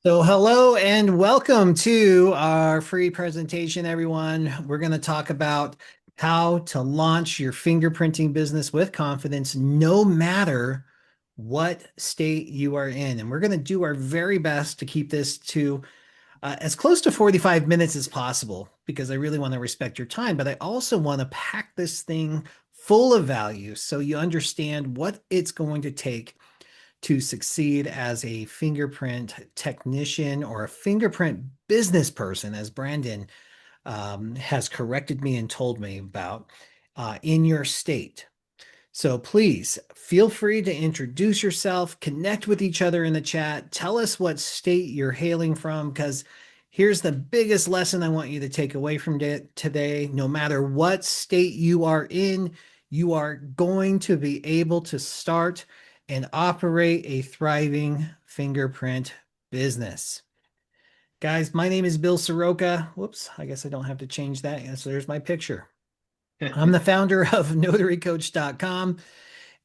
So, hello and welcome to our free presentation, everyone. We're going to talk about how to launch your fingerprinting business with confidence, no matter what state you are in. And we're going to do our very best to keep this to as close to 45 minutes as possible because I really want to respect your time, but I also want to pack this thing full of value so you understand what it's going to take to succeed as a fingerprint technician or a fingerprint business person, as Brandon has corrected me and told me about in your state. So please feel free to introduce yourself, connect with each other in the chat, tell us what state you're hailing from, because here's the biggest lesson I want you to take away from today. No matter what state you are in, you are going to be able to start and operate a thriving fingerprint business. Guys, my name is Bill Soroka. Whoops, I guess I don't have to change that. So there's my picture. I'm the founder of notarycoach.com.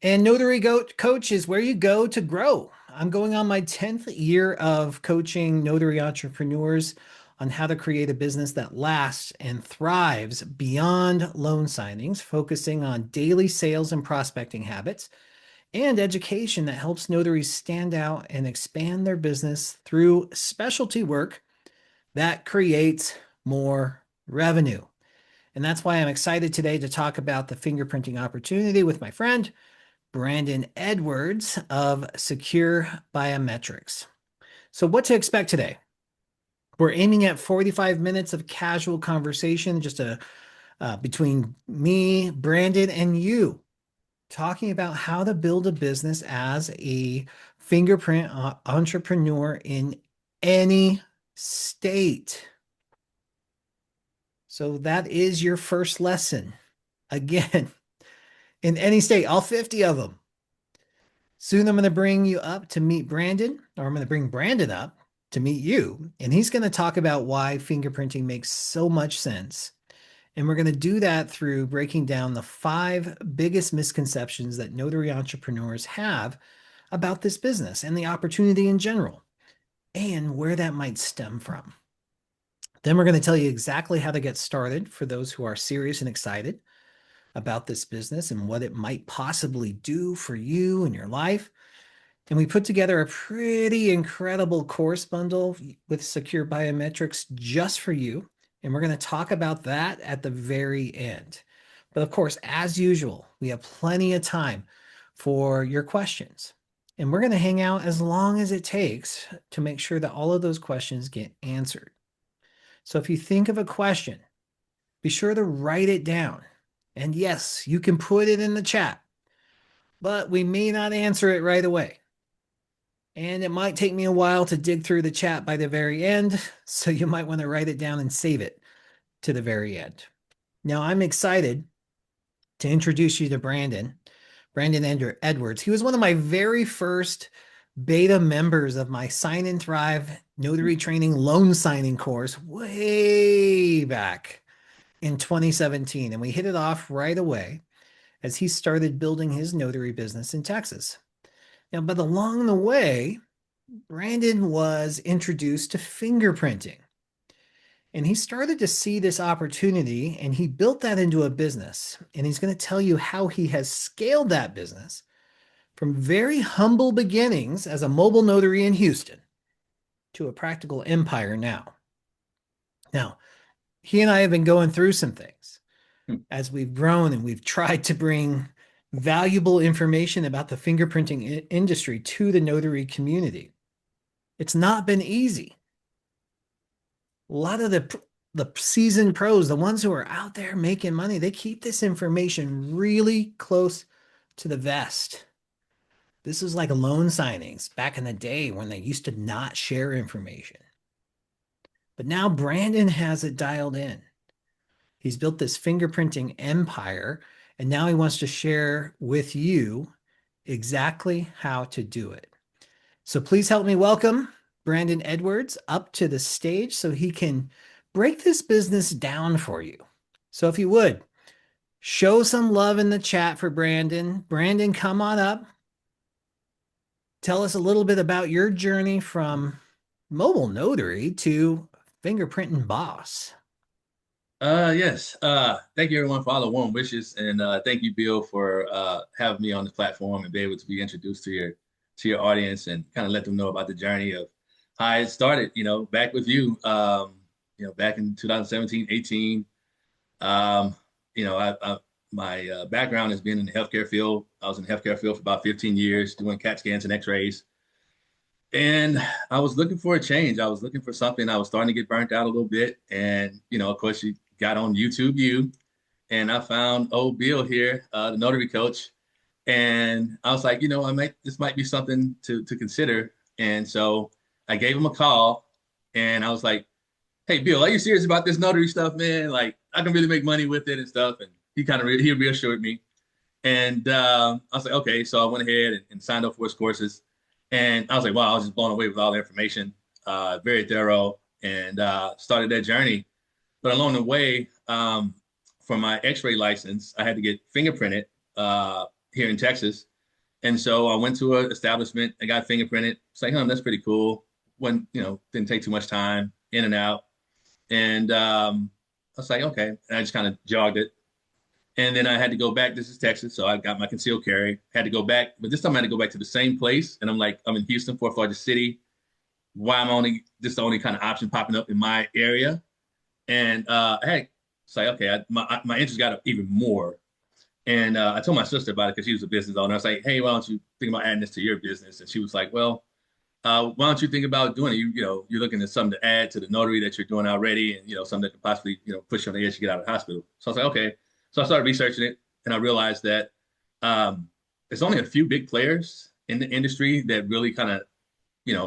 And Notary Coach is where you go to grow. I'm going on my 10th year of coaching notary entrepreneurs on how to create a business that lasts and thrives beyond loan signings, focusing on daily sales and prospecting habits and education that helps notaries stand out and expand their business through specialty work that creates more revenue. And that's why I'm excited today to talk about the fingerprinting opportunity with my friend, Brandon Edwards of Secure Biometrics. So, what to expect today? We're aiming at 45 minutes of casual conversation, just between me, Brandon, and you, talking about how to build a business as a fingerprint entrepreneur in any state. So, that is your first lesson. Again, in any state, all 50 of them. Soon I'm going to bring you up to meet Brandon, or I'm going to bring Brandon up to meet you. And he's going to talk about why fingerprinting makes so much sense. And we're going to do that through breaking down the 5 biggest misconceptions that notary entrepreneurs have about this business and the opportunity in general, and where that might stem from. Then we're going to tell you exactly how to get started for those who are serious and excited about this business and what it might possibly do for you and your life. And we put together a pretty incredible course bundle with Secure Biometrics just for you. And we're going to talk about that at the very end. But of course, as usual, we have plenty of time for your questions. And we're going to hang out as long as it takes to make sure that all of those questions get answered. So if you think of a question, be sure to write it down. And yes, you can put it in the chat, but we may not answer it right away. And it might take me a while to dig through the chat by the very end, so you might want to write it down and save it to the very end. Now, I'm excited to introduce you to Brandon Edwards. He was one of my very first beta members of my Sign and Thrive notary training loan signing course way back in 2017. And we hit it off right away as he started building his notary business in Texas. Now, but along the way, Brandon was introduced to fingerprinting. And he started to see this opportunity and he built that into a business. And he's going to tell you how he has scaled that business from very humble beginnings as a mobile notary in Houston to a practical empire now. Now, he and I have been going through some things as we've grown and we've tried to bring valuable information about the fingerprinting industry to the notary community. It's not been easy. A lot of the seasoned pros, the ones who are out there making money, they keep this information really close to the vest. This is like loan signings back in the day when they used to not share information. But now Brandon has it dialed in. He's built this fingerprinting empire, and now he wants to share with you exactly how to do it. So please help me welcome Brandon Edwards up to the stage so he can break this business down for you. So if you would, show some love in the chat for Brandon. Brandon, come on up. Tell us a little bit about your journey from mobile notary to fingerprinting boss. Yes. Thank you everyone for all the warm wishes, and thank you, Bill, for having me on the platform and be able to be introduced to your audience and kind of let them know about the journey of how it started. Back with you. Back in 2017, 18. Um, my background has been in the healthcare field. I was in the healthcare field for about 15 years, doing CAT scans and X-rays. And I was looking for a change. I was looking for something. I was starting to get burnt out a little bit. And, of course, you got on YouTube U, and I found old Bill here, the notary coach. And I was like, this might be something to consider. And so I gave him a call, and I was like, hey, Bill, are you serious about this notary stuff, man? Like, I can really make money with it and stuff. And he reassured me. And I was like, okay. So I went ahead and signed up for his courses. And I was like, wow, I was just blown away with all the information, very thorough, and started that journey. But along the way, for my X-ray license, I had to get fingerprinted here in Texas. And so I went to an establishment. I got fingerprinted. It's like, that's pretty cool. When didn't take too much time, in and out. And I was like, okay. And I just kind of jogged it. And then I had to go back. This is Texas, so I got my concealed carry. Had to go back, but this time I had to go back to the same place. And I'm like, I'm in Houston, fourth largest city. Why am I only this is the only kind of option popping up in my area? And I had it's like, okay, my interest got up even more. And I told my sister about it because she was a business owner. I was like, hey, why don't you think about adding this to your business? And she was like, well, why don't you think about doing it? You're looking at something to add to the notary that you're doing already, and something that could possibly push you on the edge to get out of the hospital. So I was like, okay. So I started researching it, and I realized that there's only a few big players in the industry that really kind of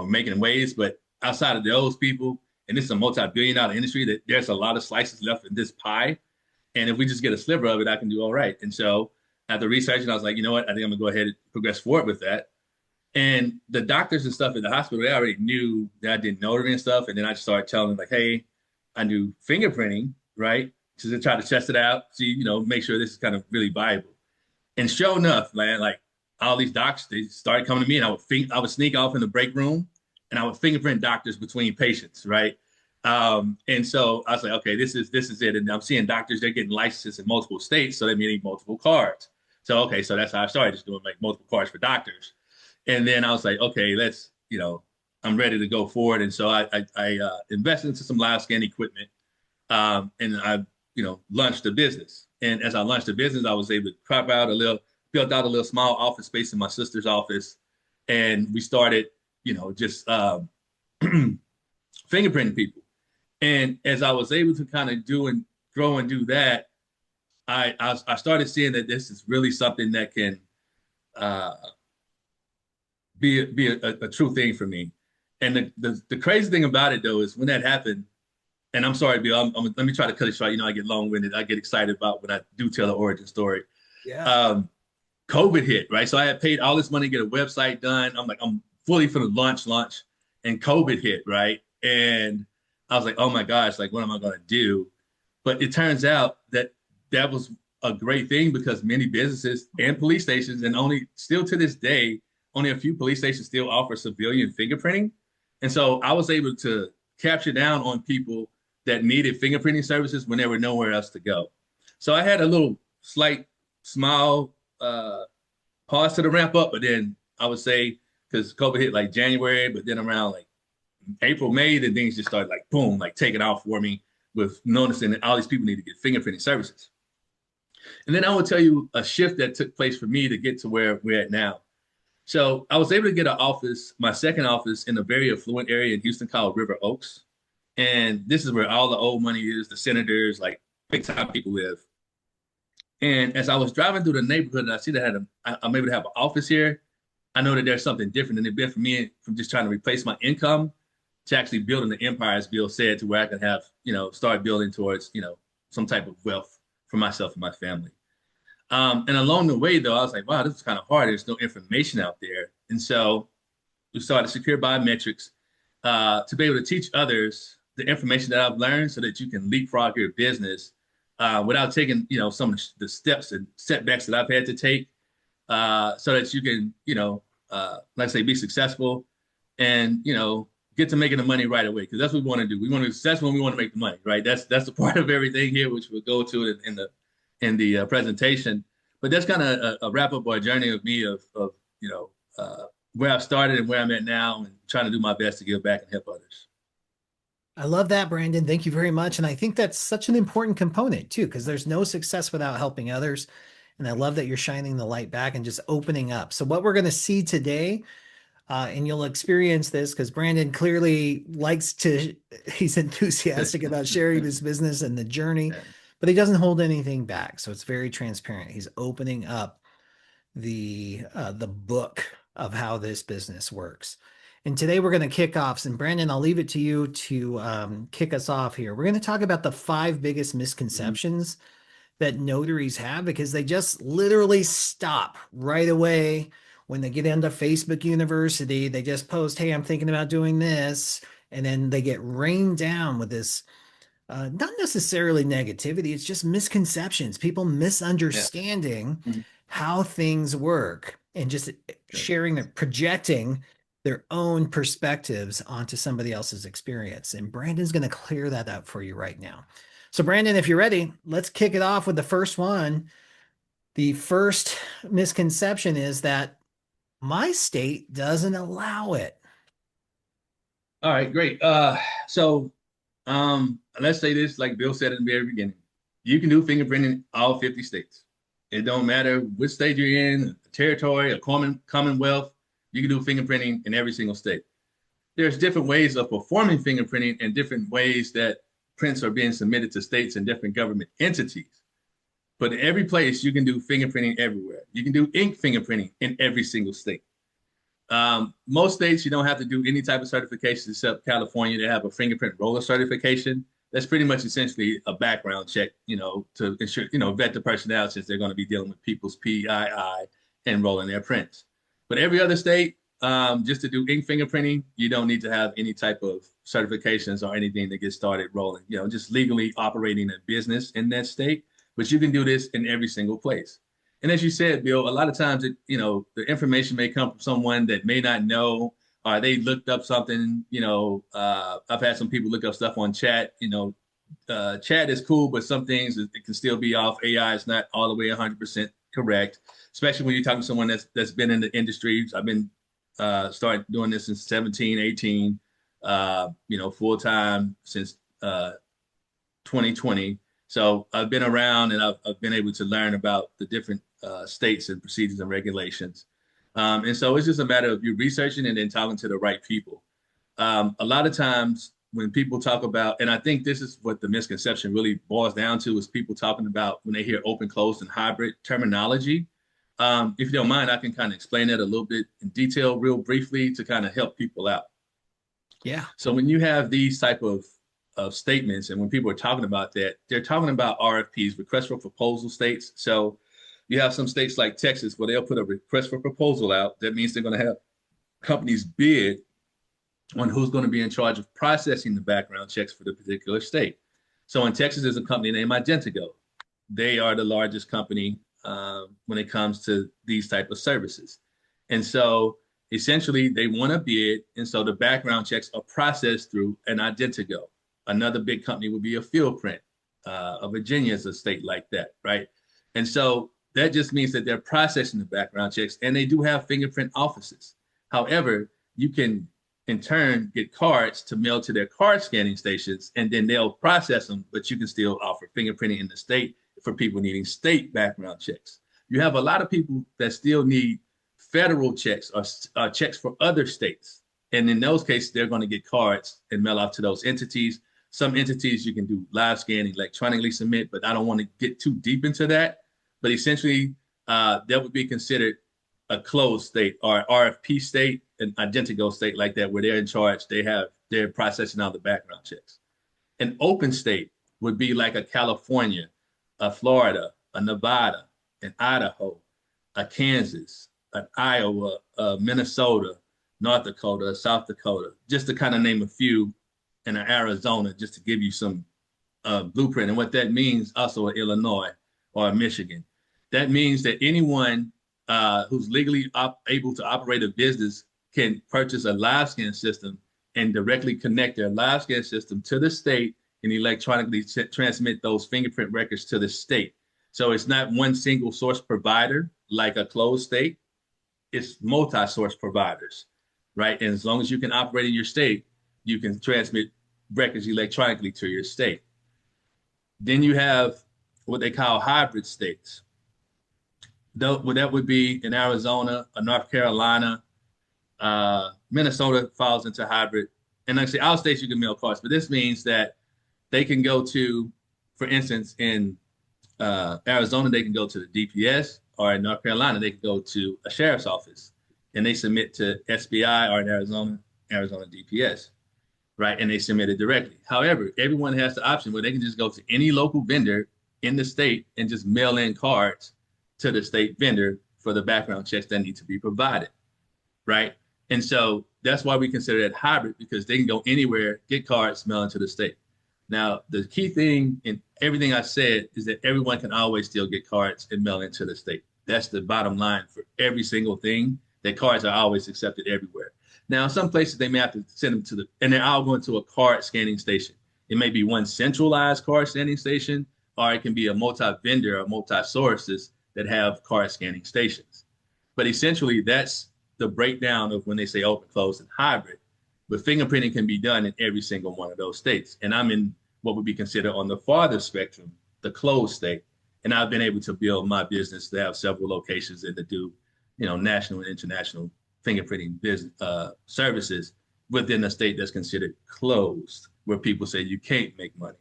making waves. But outside of those people, and this is a multi-billion-dollar industry, that there's a lot of slices left in this pie. And if we just get a sliver of it, I can do all right. And so after researching, I was like, you know what? I think I'm gonna go ahead and progress forward with that. And the doctors and stuff at the hospital, they already knew that I did notary and stuff. And then I just started telling them like, hey, I do fingerprinting, right? To try to test it out, see, make sure this is kind of really viable. And sure enough, man, like all these docs, they started coming to me, and I would sneak off in the break room, and I would fingerprint doctors between patients, right? And so I was like, okay, this is it. And I'm seeing doctors, they're getting licenses in multiple states, so they need multiple cards. So okay, so that's how I started, just doing like multiple cards for doctors. And then I was like, okay, I'm ready to go forward. And so I invested into some live scan equipment, and I, launched the business. And as I launched the business, I was able to built out a little small office space in my sister's office, and we started, just fingerprinting people. And as I was able to kind of do and grow and do that, I started seeing that this is really something that can uh, be a true thing for me. And the crazy thing about it though is when that happened, and I'm sorry, Bill, let me try to cut it short. I get long winded. I get excited about when I do tell the origin story. Yeah. Um, COVID hit, right? So I had paid all this money to get a website done. I'm like, I'm fully for the launch, and COVID hit, right? And I was like, oh my gosh, like, what am I going to do? But it turns out that that was a great thing because many businesses and police stations, and only still to this day, only a few police stations still offer civilian fingerprinting. And so I was able to capture down on people that needed fingerprinting services when there were nowhere else to go. So I had a little slight small pause to the ramp up, but then I would say because COVID hit like January, but then around like April, May, then things just started like boom, like taking off for me with noticing that all these people need to get fingerprinting services. And then I will tell you a shift that took place for me to get to where we're at now. So I was able to get an office, my second office in a very affluent area in Houston called River Oaks. And this is where all the old money is, the senators, like big time people live. And as I was driving through the neighborhood and I see that I'm able to have an office here, I know that there's something different than it been for me from just trying to replace my income to actually building the empire, as Bill said, to where I can have, start building towards, some type of wealth for myself and my family. And along the way, though, I was like, wow, this is kind of hard. There's no information out there. And so we started Secure Biometrics to be able to teach others the information that I've learned so that you can leapfrog your business without taking, some of the steps and setbacks that I've had to take so that you can, let's say, be successful and, get to making the money right away, because that's what we want to do. We want to that's when we want to make the money, right? That's the part of everything here, which we'll go to in the presentation. But that's kind of a wrap up our journey of me of you know where I've started and where I'm at now, and trying to do my best to give back and help others. I love that, Brandon. Thank you very much. And I think that's such an important component too, because there's no success without helping others. And I love that you're shining the light back and just opening up. So, what we're going to see today, and you'll experience this because Brandon clearly likes to, he's enthusiastic about sharing this business and the journey, but he doesn't hold anything back. So, it's very transparent. He's opening up the book of how this business works. And today we're going to kick off. And Brandon, I'll leave it to you to kick us off here. We're going to talk about the 5 biggest Mhm. misconceptions that notaries have because they just literally stop right away when they get into Facebook University. They just post, "Hey, I'm thinking about doing this." And then they get rained down with this not necessarily negativity, it's just misconceptions, people Yeah. misunderstanding Mhm. how things work and just Sure. sharing and projecting their own perspectives onto somebody else's experience. And Brandon's going to clear that up for you right now. So, Brandon, if you're ready, let's kick it off with the first one. The first misconception is that my state doesn't allow it. All right, great. So let's say this, like Bill said in the very beginning, you can do fingerprinting in all 50 states. It don't matter which state you're in, a territory, a commonwealth, you can do fingerprinting in every single state. There's different ways of performing fingerprinting and different ways that prints are being submitted to states and different government entities. But in every place, you can do fingerprinting everywhere. You can do ink fingerprinting in every single state. Most states, you don't have to do any type of certification except California. They have a fingerprint roller certification. That's pretty much essentially a background check, to ensure, vet the person out since they're going to be dealing with people's PII and rolling their prints. But every other state, just to do ink fingerprinting, you don't need to have any type of certifications or anything to get started rolling. Just legally operating a business in that state. But you can do this in every single place. And as you said, Bill, a lot of times the information may come from someone that may not know, or they looked up something. I've had some people look up stuff on chat. Chat is cool, but some things it can still be off. AI is not all the way 100% correct, especially when you're talking to someone that's been in the industry. I've been started doing this since 17, 18, full time since 2020. So I've been around and I've been able to learn about the different states and procedures and regulations. And so it's just a matter of you researching and then talking to the right people. A lot of times when people talk about, and I think this is what the misconception really boils down to, is people talking about when they hear open, closed, and hybrid terminology. If you don't mind, I can kind of explain that a little bit in detail, real briefly, to kind of help people out. Yeah. So when you have these type of statements, and when people are talking about that, they're talking about RFPs, request for proposal states. So you have some states like Texas where they'll put a request for proposal out. That means they're going to have companies bid on who's going to be in charge of processing the background checks for the particular state. So in Texas, there's a company named Identigo. They are the largest company when it comes to these type of services. And so essentially they want to bid. And so the background checks are processed through an Identigo. Another big company would be a Fieldprint. Virginia is a state like that, right? And so that just means that they're processing the background checks and they do have fingerprint offices. However, you can in turn get cards to mail to their card scanning stations and then they'll process them, but you can still offer fingerprinting in the state for people needing state background checks. You have a lot of people that still need federal checks or checks for other states. And in those cases, they're going to get cards and mail off to those entities. Some entities you can do live scanning, electronically submit, but I don't want to get too deep into that. But essentially, that would be considered a closed state or RFP state, an Identigo state like that, where they're in charge. They're processing all the background checks. An open state would be like a California, a Florida, a Nevada, an Idaho, a Kansas, an Iowa, a Minnesota, North Dakota, South Dakota, just to kind of name a few, and an Arizona, just to give you some blueprint. And what that means, also Illinois or Michigan. That means that anyone who's legally able to operate a business can purchase a live scan system and directly connect their live scan system to the state and electronically transmit those fingerprint records to the state. So it's not one single source provider like a closed state. It's multi-source providers, right? And as long as you can operate in your state, you can transmit records electronically to your state. Then you have what they call hybrid states. That would be in Arizona, North Carolina, Minnesota falls into hybrid. And like I say, all states you can mail cards, but this means that they can go to, for instance, in Arizona, they can go to the DPS, or in North Carolina, they can go to a sheriff's office and they submit to SBI, or in Arizona, Arizona DPS, right? And they submit it directly. However, everyone has the option where they can just go to any local vendor in the state and just mail in cards to the state vendor for the background checks that need to be provided, right? And so that's why we consider it hybrid, because they can go anywhere, get cards, mail into the state. Now, the key thing in everything I said is that everyone can always still get cards and mail into the state. That's the bottom line for every single thing, that cards are always accepted everywhere. Now, some places they may have to send them to and they're all going to a card scanning station. It may be one centralized card scanning station, or it can be a multi-vendor or multi-sources that have card scanning stations. But essentially, that's the breakdown of when they say open, closed, and hybrid. But fingerprinting can be done in every single one of those states. And I'm in what would be considered on the farther spectrum, the closed state. And I've been able to build my business to have several locations and to do, national and international fingerprinting business services within a state that's considered closed, where people say you can't make money.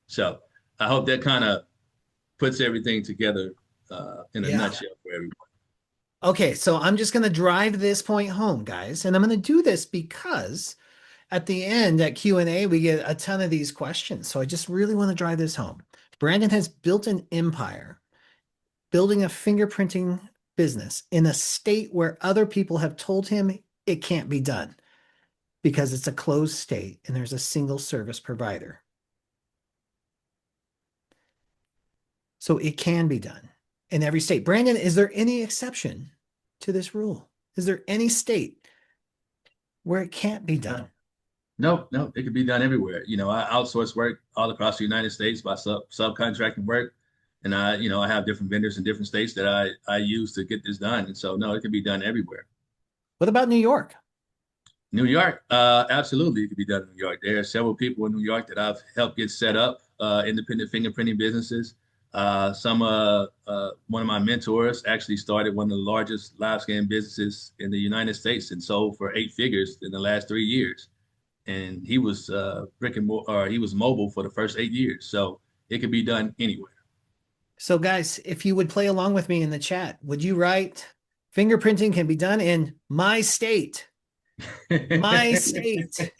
So I hope that kind of puts everything together in a Yeah. nutshell for everyone. Okay, so I'm just going to drive this point home, guys, and I'm going to do this because at the end at Q&A we get a ton of these questions. So I just really want to drive this home. Brandon has built an empire, building a fingerprinting business in a state where other people have told him it can't be done because it's a closed state and there's a single service provider. So it can be done in every state. Brandon, is there any exception to this rule? Is there any state where it can't be done? No, no, it could be done everywhere. I outsource work all across the United States by subcontracting work. And I have different vendors in different states that I use to get this done. And so, no, it can be done everywhere. What about New York? New York, absolutely, it could be done in New York. There are several people in New York that I've helped get set up independent fingerprinting businesses. One of my mentors actually started one of the largest live scan businesses in the United States and sold for 8 figures in the last 3 years. And he was brick and mortar, or he was mobile for the first 8 years. So it could be done anywhere. So, guys, if you would play along with me in the chat, would you write fingerprinting can be done in my state? My state.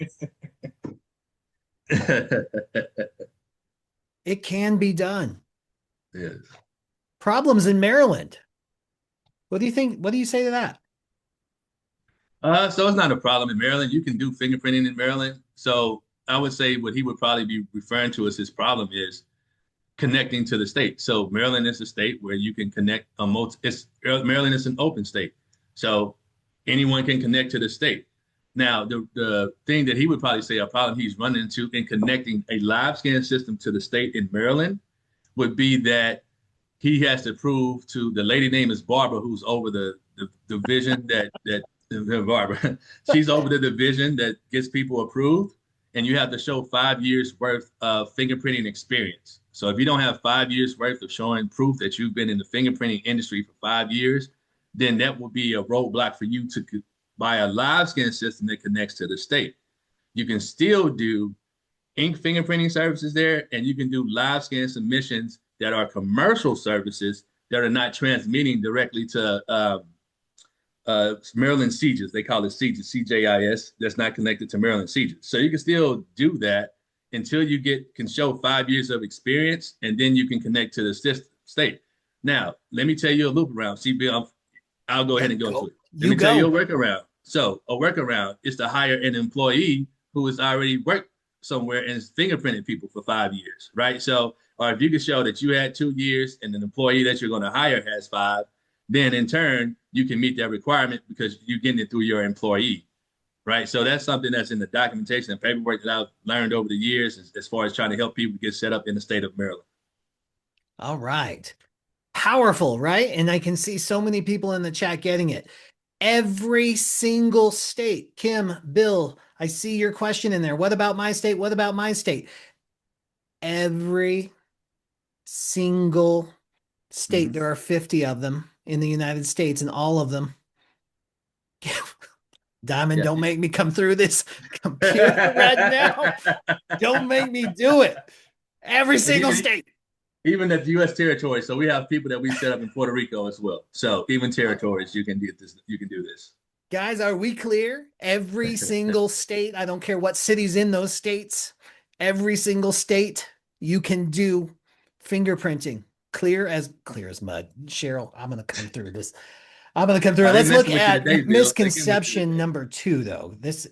It can be done. Yes. Problems in Maryland. What do you think? What do you say to that? So it's not a problem in Maryland. You can do fingerprinting in Maryland. So I would say what he would probably be referring to as his problem is connecting to the state. So Maryland is a state where you can connect Maryland is an open state. So anyone can connect to the state. Now, the thing that he would probably say a problem he's running into in connecting a live scan system to the state in Maryland would be that he has to prove to the lady name is Barbara, who's over the division that Barbara, she's over the division that gets people approved, and you have to show 5 years worth of fingerprinting experience. So if you don't have 5 years worth of showing proof that you've been in the fingerprinting industry for 5 years, then that will be a roadblock for you to buy a live scan system that connects to the state. You can still do ink fingerprinting services there, and you can do live scan submissions that are commercial services that are not transmitting directly to Maryland CJIS. They call it CJIS, CJIS. That's not connected to Maryland CJIS. So you can still do that until you can show 5 years of experience, and then you can connect to the state. Now, let me tell you a loop around. See, Bill, I'll go ahead and go to it. Let me tell you a workaround. So a workaround is to hire an employee who has already worked somewhere and has fingerprinted people for 5 years, right? So, or if you can show that you had 2 years and an employee that you're going to hire has 5, then in turn, you can meet that requirement because you're getting it through your employee. right? So that's something that's in the documentation and paperwork that I've learned over the years as far as trying to help people get set up in the state of Maryland. All right. Powerful, right? And I can see so many people in the chat getting it. Every single state. Kim, Bill, I see your question in there. What about my state? What about my state? Every single state. Mhm. There are 50 of them in the United States, and all of them. Diamond, Yeah. don't make me come through this computer right now. Don't make me do it. Every And single state. even at the U.S. territory, so we have people that we set up in Puerto Rico as well. So even territories, you can do this. You can do this. Guys, are we clear? Every single state, I don't care what city's in those states, every single state, you can do fingerprinting. Clear as mud. Cheryl, I'm gonna come through this. I'm gonna come through it. I ain't Let's look messing with you today, at Bill. They ain't with you misconception today. number two, though. This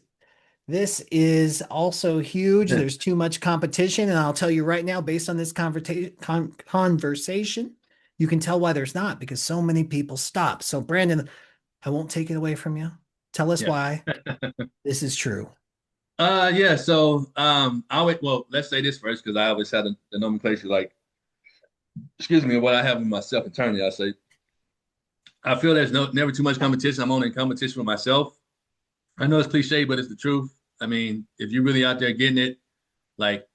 is also huge. There's too much competition, and I'll tell you right now, based on this conversation, you can tell why there's not because so many people stop. So, Brandon, I won't take it away from you. Tell us Yeah. why this is true. Yeah. So I would well, let's say this first because I always had the nomenclature like, excuse me, what I have with myself internally. I say I feel there's never too much competition. I'm only in competition with myself. I know it's cliche, but it's the truth. I mean, if you're really out there getting it, like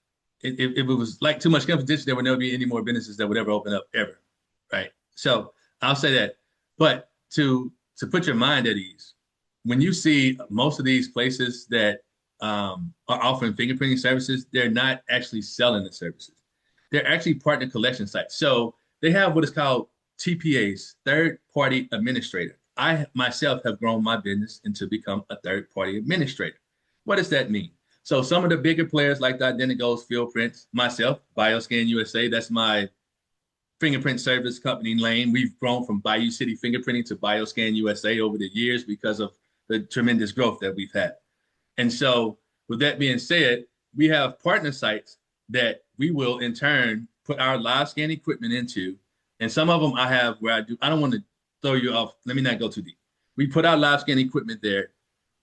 if it was like too much competition, there would never be any more businesses that would ever open up ever. Right. So I'll say that. But to put your mind at ease, when you see most of these places that are offering fingerprinting services, they're not actually selling the services. They're actually partner collection sites. So they have what is called TPAs, third party administrator. I myself have grown my business into become a third party administrator. What does that mean? So some of the bigger players like the Identigos, Fieldprints, myself, Bioscan USA, that's my fingerprint service company lane. We've grown from Bayou City Fingerprinting to Bioscan USA over the years because of the tremendous growth that we've had. And so, with that being said, we have partner sites that we will in turn put our live scan equipment into. And some of them I have where I don't want to throw you off. Let me not go too deep. We put our live scan equipment there,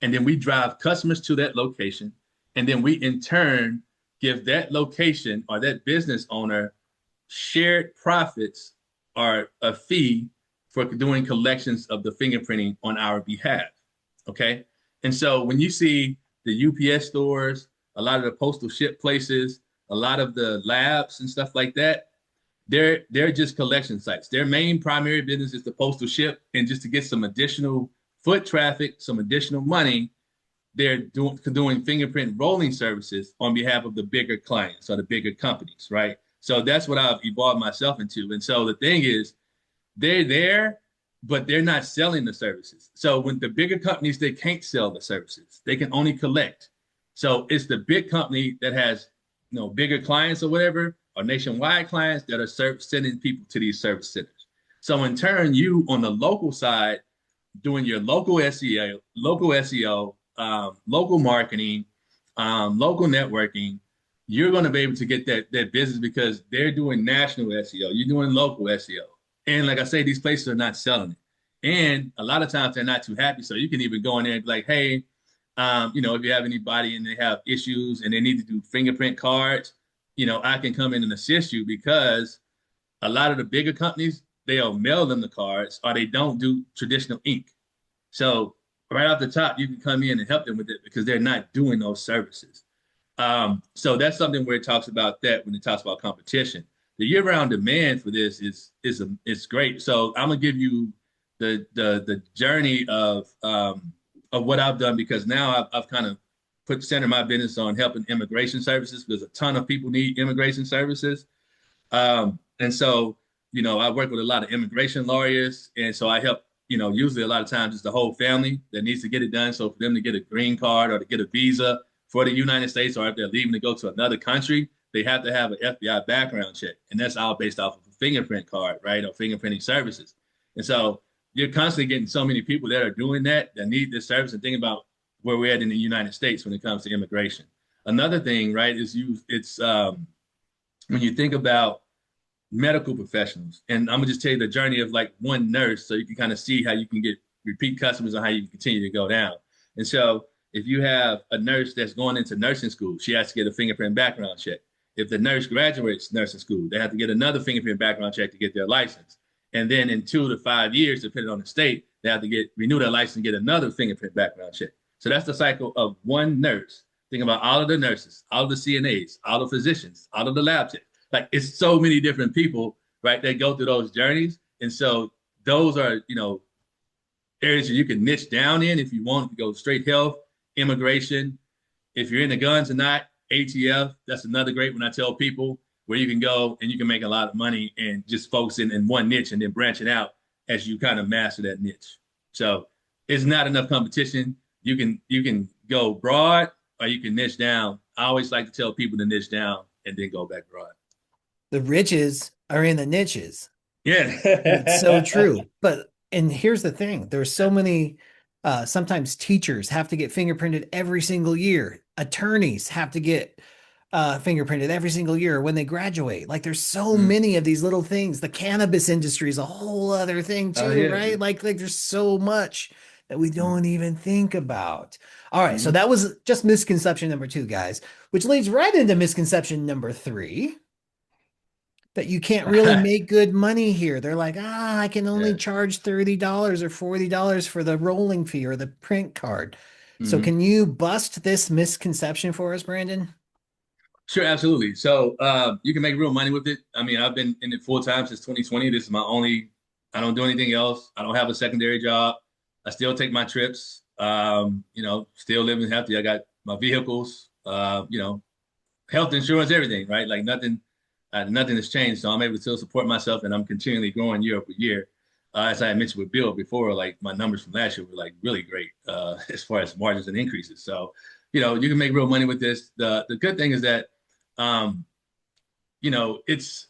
and then we drive customers to that location. And then we in turn give that location or that business owner shared profits or a fee for doing collections of the fingerprinting on our behalf. Okay. And so when you see the UPS stores, a lot of the postal ship places, a lot of the labs and stuff like that, they're just collection sites. Their main primary business is the postal ship, and just to get some additional foot traffic, some additional money, they're doing fingerprint rolling services on behalf of the bigger clients or the bigger companies, right? So that's what I've evolved myself into. And so the thing is, they're there, but they're not selling the services. So when the bigger companies, they can't sell the services. They can only collect. So it's the big company that has, bigger clients or whatever, or nationwide clients that are sending people to these service centers. So in turn, you on the local side doing your local SEO, local marketing, local networking, you're going to be able to get that business because they're doing national SEO. You're doing local SEO. And like I say, these places are not selling it. And a lot of times they're not too happy. So you can even go in there and be like, hey, if you have anybody and they have issues and they need to do fingerprint cards, I can come in and assist you because a lot of the bigger companies, they'll mail them the cards or they don't do traditional ink. So right off the top, you can come in and help them with it because they're not doing those services. So that's something where it talks about that when it talks about competition. The year-round demand for this is great. So I'm gonna give you the journey of what I've done because now I've kind of put center my business on helping immigration services because a ton of people need immigration services. And so, I work with a lot of immigration lawyers. And so I help, usually a lot of times it's the whole family that needs to get it done. So for them to get a green card or to get a visa for the United States, or if they're leaving to go to another country, they have to have an FBI background check. And that's all based off of a fingerprint card, right? Or fingerprinting services. And so you're constantly getting so many people that are doing that need this service and think about where we're at in the United States when it comes to immigration. Another thing, right, is when you think about medical professionals, and I'm gonna just tell you the journey of like one nurse, so you can kind of see how you can get repeat customers and how you can continue to go down. And so if you have a nurse that's going into nursing school, she has to get a fingerprint background check. If the nurse graduates nursing school, they have to get another fingerprint background check to get their license. And then in 2 to 5 years, depending on the state, they have to get renew their license and get another fingerprint background check. So that's the cycle of one nurse. Think about all of the nurses, all of the CNAs, all the physicians, all of the lab techs. Like it's so many different people, right? That go through those journeys. And so those are, areas that you can niche down in if you want to go straight health, immigration. If you're into guns or not, ATF, that's another great one I tell people where you can go and you can make a lot of money and just focusing in one niche and then branching out as you kind of master that niche. So it's not enough competition. You can go broad or you can niche down. I always like to tell people to niche down and then go back broad. The riches are in the niches. And it's so Yeah. true. And here's the thing, there's so many sometimes teachers have to get fingerprinted every single year. Attorneys have to get fingerprinted every single year when they graduate. Like there's so Mm. many of these little things. The cannabis industry is a whole other thing Oh too, yeah. right? Like there's so much that we don't even think about. All right, so Mm-hmm. that was just misconception number two, guys, which leads right into misconception number three, that you can't really make good money here. They're like, I can only Yeah. charge $30 or $40 for the rolling fee or the print card. So Mm-hmm. can you bust this misconception for us, Brandon? Sure, absolutely. So you can make real money with it. I mean, I've been in it full time since 2020. This is my only, I don't do anything else. I don't have a secondary job. I still take my trips. Still living healthy. I got my vehicles, health insurance, everything, right? Like nothing has changed. So I'm able to still support myself and I'm continually growing year over year. As I mentioned with Bill before, like my numbers from last year were like really great as far as margins and increases. So, you can make real money with this. The good thing is that um, it's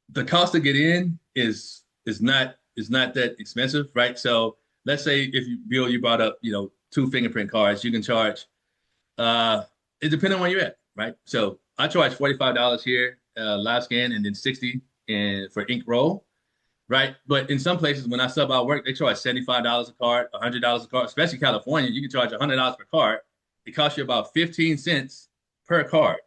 the cost to get in is not that expensive, right? So let's say if you Bill, you brought up, two fingerprint cards, you can charge it depends on where you're at, right? So I charge $45 here, live scan, and then 60 and for ink roll, right? But in some places when I sub out work, they charge $75 a card, $100 a card, especially California, you can charge $100 per card. It costs you about 15 cents per card.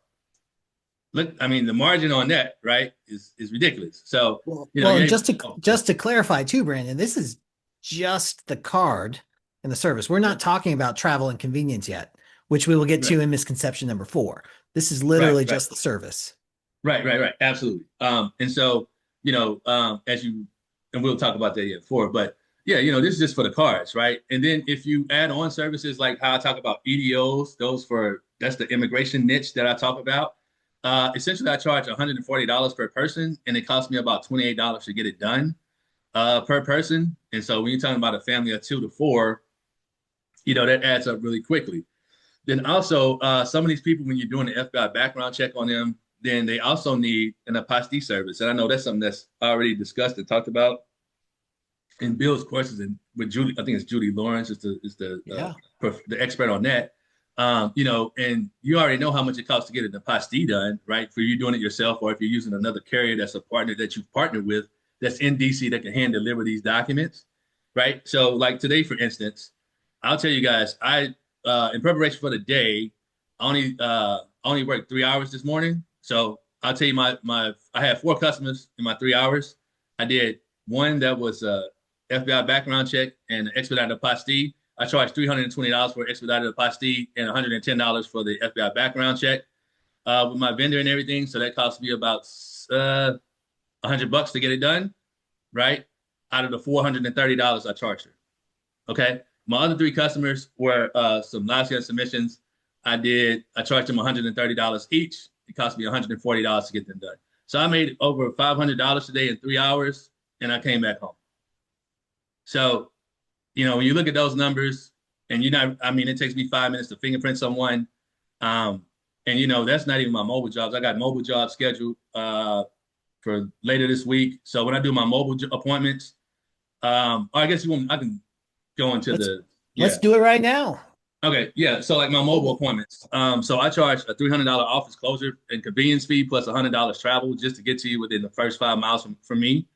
Look, I mean, the margin on that, right, is ridiculous. So, Well, you're and able just to, to just to clarify too, Brandon, this is just the card and the service. We're not talking about travel and convenience yet, which we will get right, to in misconception number four. This is right, literally right, just the service. right, absolutely. And so, as you, and we'll talk about that yet before, but yeah, this is just for the cards, right? And then if you add on services like how I talk about EDOs, that's the immigration niche that I talk about. Essentially, I charge $140 per person, and it costs me about $28 to get it done per person. And so when you're talking about a family of 2 to 4, that adds up really quickly. Then also, some of these people, when you're doing the FBI background check on them, then they also need an apostille service. And I know that's something that's already discussed and talked about in Bill's courses and with Judy. I think it's Judy Lawrence Yeah. the expert on that. And you already know how much it costs to get an apostille done, right? For you doing it yourself, or if you're using another carrier that's a partner that you've partnered with that's in DC that can hand deliver these documents, right? So, like today, for instance, I'll tell you guys, I in preparation for the day, I only worked 3 hours this morning. So I'll tell you my I had 4 customers in my 3 hours. I did one that was FBI background check and expedited apostille. I charged $320 for expedited apostille and $110 for the FBI background check with my vendor and everything. So that cost me about $100 to get it done, right? Out of the $430 I charged her. Okay. My other 3 customers were some live scan submissions. I charged them $130 each. It cost me $140 to get them done. So I made over $500 today in 3 hours, and I came back home. So, when you look at those numbers, and I mean, it takes me 5 minutes to fingerprint someone. Um, and, that's not even my mobile jobs. I got mobile jobs scheduled for later this week. So when I do my mobile appointments, I guess I can go into Let's the, let's yeah. do it right now. Okay, yeah. So like my mobile Mobile. appointments. So I charge a $300 office closure and convenience fee plus $100 travel just to get to you within the first 5 miles from me.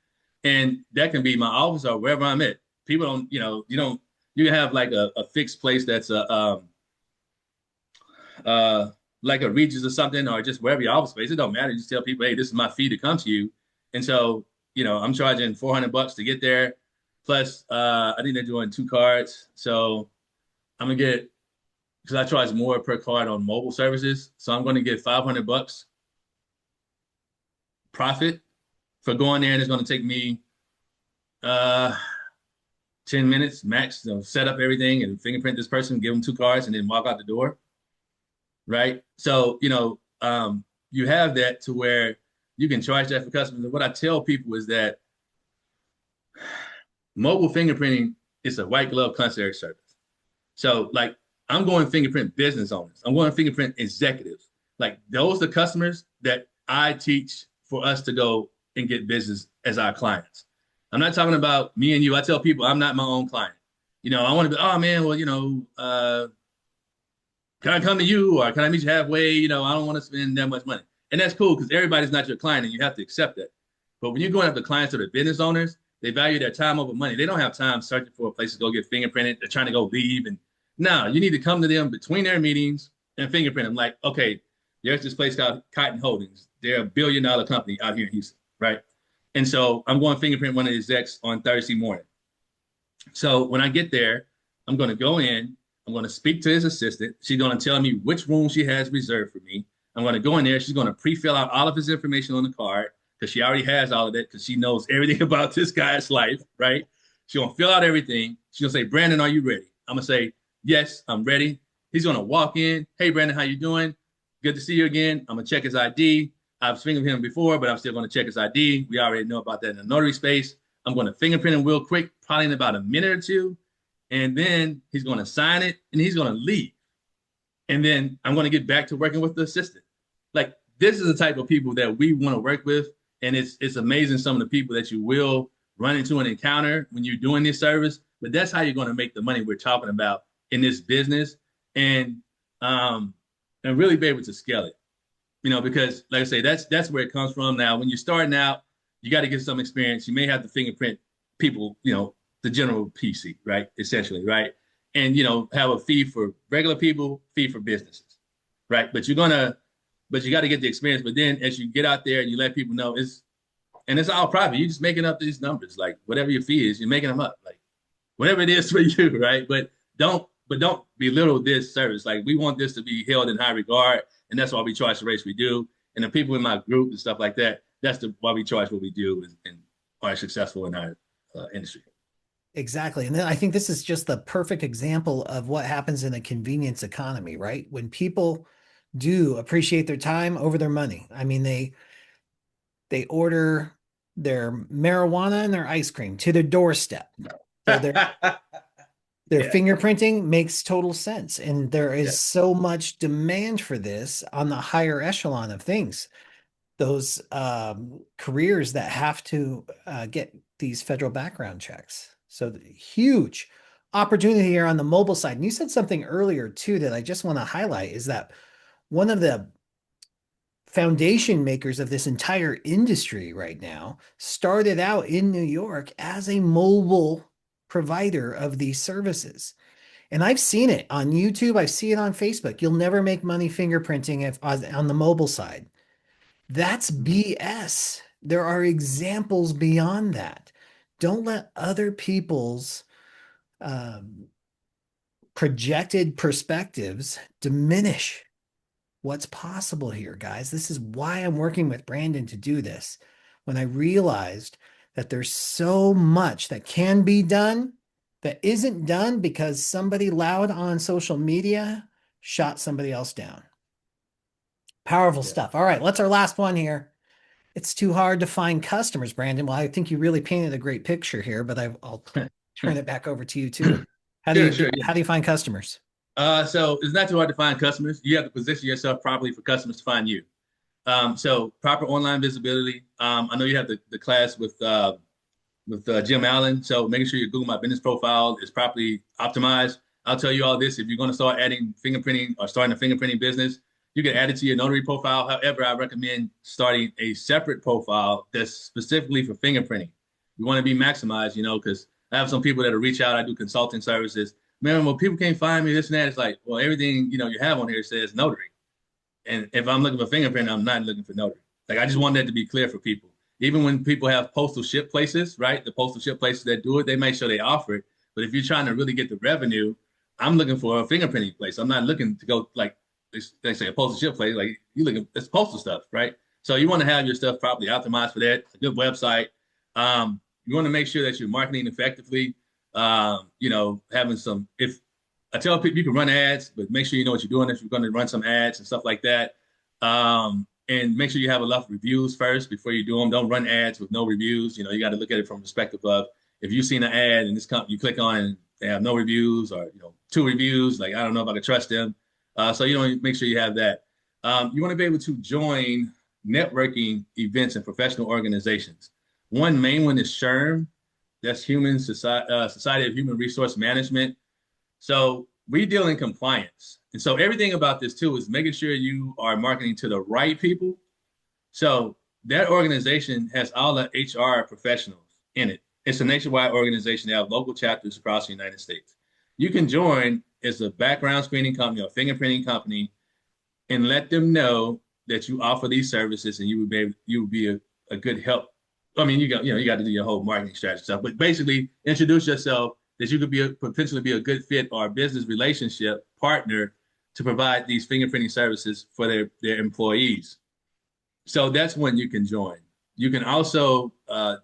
And that can be my office or wherever I'm at. People don't, you don't you can have like a fixed place that's uh, like a Regis or something, or just wherever your office space. It don't matter. You just tell people, hey, this is my fee to come to you. And so, I'm charging $400 to get there. Plus, I think they're doing 2 cards. So I'm gonna get, because I charge more per card on mobile services. So I'm gonna get $500 profit for going there, and it's gonna take me uh 10 minutes max to set up everything and fingerprint this person, give them 2 cards, and then walk out the door. Right. So, you have that to where you can charge that for customers. And what I tell people is that mobile fingerprinting is a white glove concierge service. So, like, I'm going to fingerprint business owners, I'm going to fingerprint executives. Like, those are the customers that I teach for us to go and get business as our clients. I'm not talking about me and you. I tell people I'm not my own client. I want to be, oh man, well, can I come to you or can I meet you halfway? I don't want to spend that much money. And that's cool because everybody's not your client and you have to accept that. But when you're going after clients that are business owners, they value their time over money. They don't have time searching for a place to go get fingerprinted. They're trying to go leave. And no, you need to come to them between their meetings and fingerprint them. Like, okay, there's this place called Cotton Holdings. They're a billion-dollar company out here in Houston, right? And so I'm going to fingerprint one of the execs on Thursday morning. So when I get there, I'm going to go in. I'm going to speak to his assistant. She's going to tell me which room she has reserved for me. I'm going to go in there. She's going to pre-fill out all of his information on the card because she already has all of it because she knows everything about this guy's life, right? She's going to fill out everything. She's going to say, Brandon, are you ready? I'm going to say, yes, I'm ready. He's going to walk in. Hey, Brandon, how you doing? Good to see you again. I'm going to check his ID. I've fingerprinted him before, but I'm still going to check his ID. We already know about that in the notary space. I'm going to fingerprint him real quick, probably in about a minute or two. And then he's going to sign it and he's going to leave. And then I'm going to get back to working with the assistant. Like, this is the type of people that we want to work with. And it's amazing some of the people that you will run into and encounter when you're doing this service. But that's how you're going to make the money we're talking about in this business and really be able to scale it. Because like I say, that's where it comes from. Now, when you're starting out, you got to get some experience. You may have to fingerprint people, the general PC, right? Essentially, right? And have a fee for regular people, fee for businesses, right? But you got to get the experience. But then as you get out there and you let people know it's all private. You're just making up these numbers, like whatever your fee is, you're making them up, like whatever it is for you, right? But don't belittle this service. Like, we want this to be held in high regard, and that's why we charge the rates we do. And the people in my group and stuff like that, why we charge what we do and are successful in our industry. Exactly. And then I think this is just the perfect example of what happens in a convenience economy, right? When people do appreciate their time over their money. I mean, they order their marijuana and their ice cream to their doorstep. So their Yeah. fingerprinting makes total sense. And there is Yeah. so much demand for this on the higher echelon of things. Those careers that have to get these federal background checks. So huge opportunity here on the mobile side. And you said something earlier too that I just want to highlight is that one of the foundation makers of this entire industry right now started out in New York as a mobile provider of these services. And I've seen it on YouTube. I see it on Facebook. You'll never make money fingerprinting if on the mobile side. That's BS. There are examples beyond that. Don't let other people's um, projected perspectives diminish what's possible here, guys. This is why I'm working with Brandon to do this. When I realized that there's so much that can be done that isn't done because somebody loud on social media shot somebody else down. Powerful Yeah. stuff. All right, let's our last one here. It's too hard to find customers, Brandon. Well, I think you really painted a great picture here, but I'll turn it back over to you too. Sure, sure. Yeah. How do you find customers? So it's not too hard to find customers. You have to position yourself properly for customers to find you. So proper online visibility. I know you have the class with Jim Allen. So making sure your Google My Business profile is properly optimized. I'll tell you all this. If you're going to start adding fingerprinting or starting a fingerprinting business, you can add it to your notary profile. However, I recommend starting a separate profile that's specifically for fingerprinting. You want to be maximized, because I have some people that'll reach out. I do consulting services. Man, when people can't find me, this and that, it's like, well, everything you have on here says notary. And if I'm looking for fingerprint, I'm not looking for notary. Like I just want that to be clear for people. Even when people have postal ship places, right? The postal ship places that do it, they make sure they offer it. But if you're trying to really get the revenue, I'm looking for a fingerprinting place. I'm not looking to go like they say a postal ship place. Like you looking, it's postal stuff, right? So you want to have your stuff properly optimized for that. A good website. You want to make sure that you're marketing effectively. Having some if I tell people you can run ads, but make sure you know what you're doing if you're going to run some ads and stuff like that. And make sure you have enough reviews first before you do them. Don't run ads with no reviews. You got to look at it from the perspective of if you've seen an ad and this company you click on and they have no reviews or 2 reviews, like I don't know if I can trust them. So make sure you have that. You want to be able to join networking events and professional organizations. One main one is SHRM, that's Society of Human Resource Management. So we deal in compliance. And so everything about this too is making sure you are marketing to the right people. So that organization has all the HR professionals in it. It's a nationwide organization. They have local chapters across the United States. You can join as a background screening company or fingerprinting company and let them know that you offer these services and you would be a good help. I mean, you got to do your whole marketing strategy stuff, but basically introduce yourself that you could potentially be a good fit or a business relationship partner to provide these fingerprinting services for their employees. So that's when you can join. You can also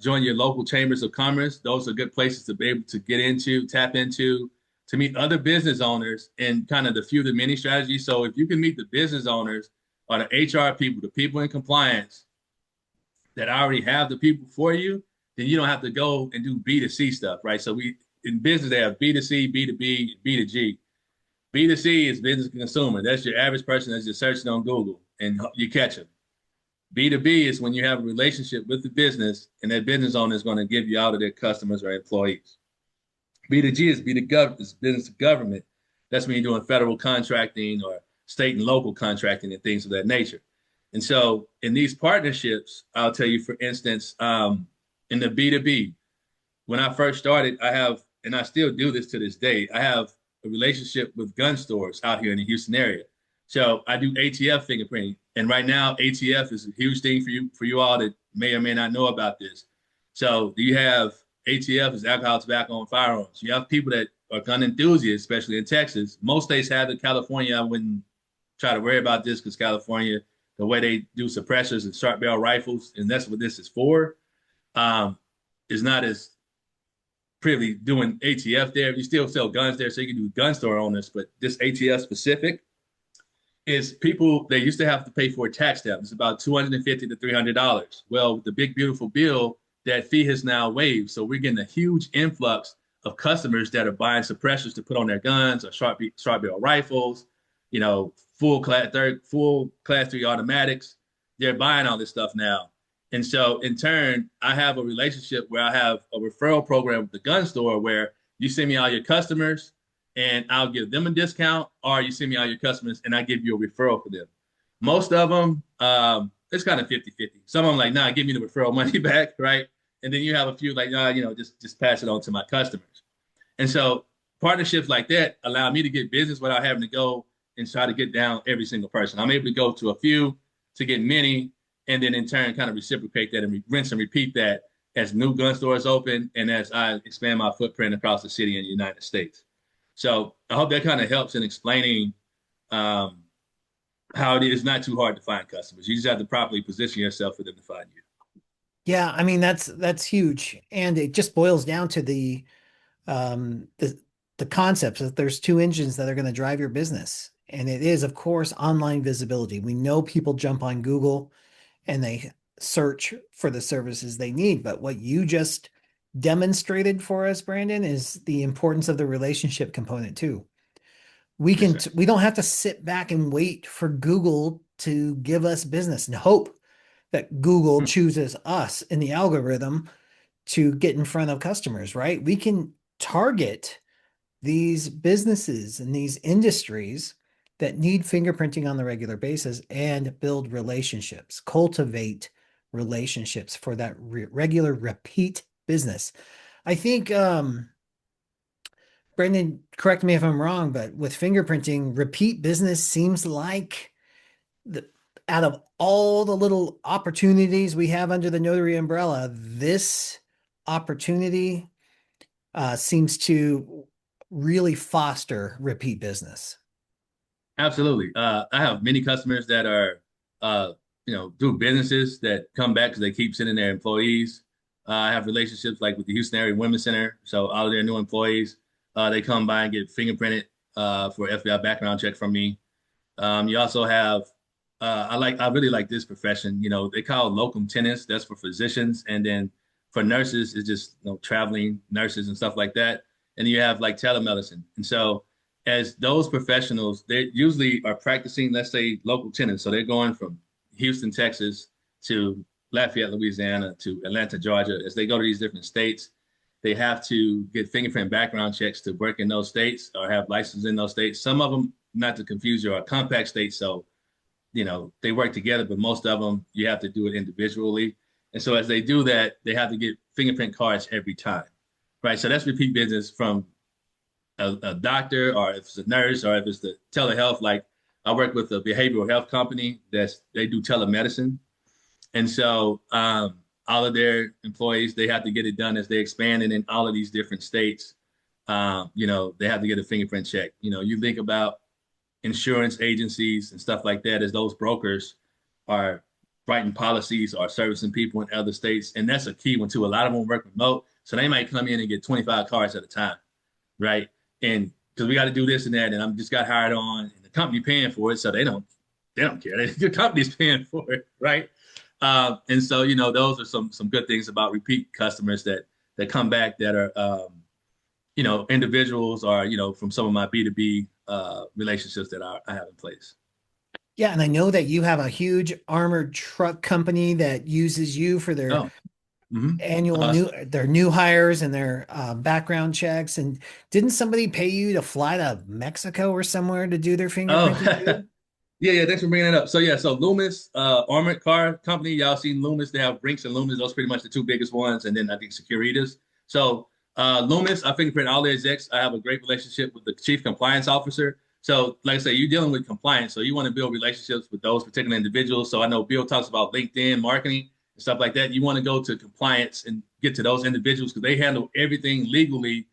join your local chambers of commerce. Those are good places to be able to get into, tap into, to meet other business owners and kind of the few the many strategies. So if you can meet the business owners or the HR people, the people in compliance that already have the people for you, then you don't have to go and do B2C stuff, right? So we in business they have B2C, B2B, B2G. B2C is business to consumer. That's your average person that's just searching on Google and you catch them. B2B is when you have a relationship with the business and that business owner is going to give you out of their customers or employees. B2G is is business to government. That's when you're doing federal contracting or state and local contracting and things of that nature. And so in these partnerships, I'll tell you, for instance, in the B2B, when I first started, and I still do this to this day, I have a relationship with gun stores out here in the Houston area. So I do ATF fingerprinting. And right now, ATF is a huge thing for you all that may or may not know about this. So you have ATF is alcohol, tobacco, and firearms. You have people that are gun enthusiasts, especially in Texas. Most states have it. California, I wouldn't try to worry about this because California, the way they do suppressors and short barrel rifles, and that's what this is for, is not as privy doing ATF there. You still sell guns there, so you can do gun store owners, but this ATF specific is people they used to have to pay for a tax stamp. It's about $250 to $300. Well, with the big beautiful bill, that fee has now waived. So we're getting a huge influx of customers that are buying suppressors to put on their guns or short barrel rifles, full class 3 automatics. They're buying all this stuff now. And so in turn, I have a relationship where I have a referral program with the gun store where you send me all your customers and I'll give them a discount, or you send me all your customers and I give you a referral for them. Most of them, it's kind of 50-50. Some of them like, nah, give me the referral money back, right? And then you have a few like, nah, just pass it on to my customers. And so partnerships like that allow me to get business without having to go and try to get down every single person. I'm able to go to a few to get many, and then in turn kind of reciprocate that and rinse and repeat that as new gun stores open and as I expand my footprint across the city in the United States. So I hope that kind of helps in explaining how it is not too hard to find customers. You just have to properly position yourself for them to find you. Yeah, I mean that's huge, and it just boils down to um the the concepts that there's two engines that are going to drive your business, and it is, of course, online visibility. We know people jump on Google and they search for the services they need, but what you just demonstrated for us, Brandon, is the importance of the relationship component too. Yes, sir. We don't have to sit back and wait for Google to give us business and hope that Google Hmm. chooses us in the algorithm to get in front of customers, right? We can target these businesses and these industries that need fingerprinting on the regular basis and build relationships, cultivate relationships for that regular repeat business. I think Brendan, correct me if I'm wrong, but with fingerprinting, repeat business seems like the out of all the little opportunities we have under the notary umbrella, this opportunity seems to really foster repeat business. Absolutely. I have many customers that are, uh, do businesses that come back because they keep sending their employees. I have relationships like with the Houston Area Women's Center. So all of their new employees, they come by and get fingerprinted for FBI background check from me. You also have, I really like this profession. You know, they call it locum tenens. That's for physicians, and then for nurses, it's just traveling nurses and stuff like that. And you have like telemedicine. And so, as those professionals, they usually are practicing, let's say, local tenens. So they're going from Houston, Texas, to Lafayette, Louisiana, to Atlanta, Georgia. As they go to these different states, they have to get fingerprint background checks to work in those states or have license in those states. Some of them, not to confuse you, are compact states. So, they work together, but most of them, you have to do it individually. And so as they do that, they have to get fingerprint cards every time, right? So that's repeat business from a doctor, or if it's a nurse, or if it's the telehealth. Like I work with a behavioral health company they do telemedicine. And so all of their employees, they have to get it done as they expand. And in all of these different states, they have to get a fingerprint check. You think about insurance agencies and stuff like that as those brokers are writing policies or servicing people in other states. And that's a key one too. A lot of them work remote. So they might come in and get 25 cards at a time, right? And because we got to do this and that, and I'm just got hired on, and the company paying for it, so they don't care. The company's paying for it, right? And so those are some good things about repeat customers that come back that are individuals, or from some of my B2B relationships that I have in place. Yeah, and I know that you have a huge armored truck company that uses you for their Oh, mm-hmm. annual Uh, new hires and their background checks. And didn't somebody pay you to fly to Mexico or somewhere to do their oh, fingerprinting too? yeah. Thanks for bringing that up. So yeah, so Loomis, armored car company. Y'all seen Loomis? They have Brinks and Loomis. Those are pretty much the two biggest ones, and then I think Securitas. So Loomis, I fingerprint all the execs. I have a great relationship with the chief compliance officer. So like I say, you're dealing with compliance, so you want to build relationships with those particular individuals. So I know Bill talks about LinkedIn marketing and stuff like that. You want to go to compliance and get to those individuals because they handle everything legally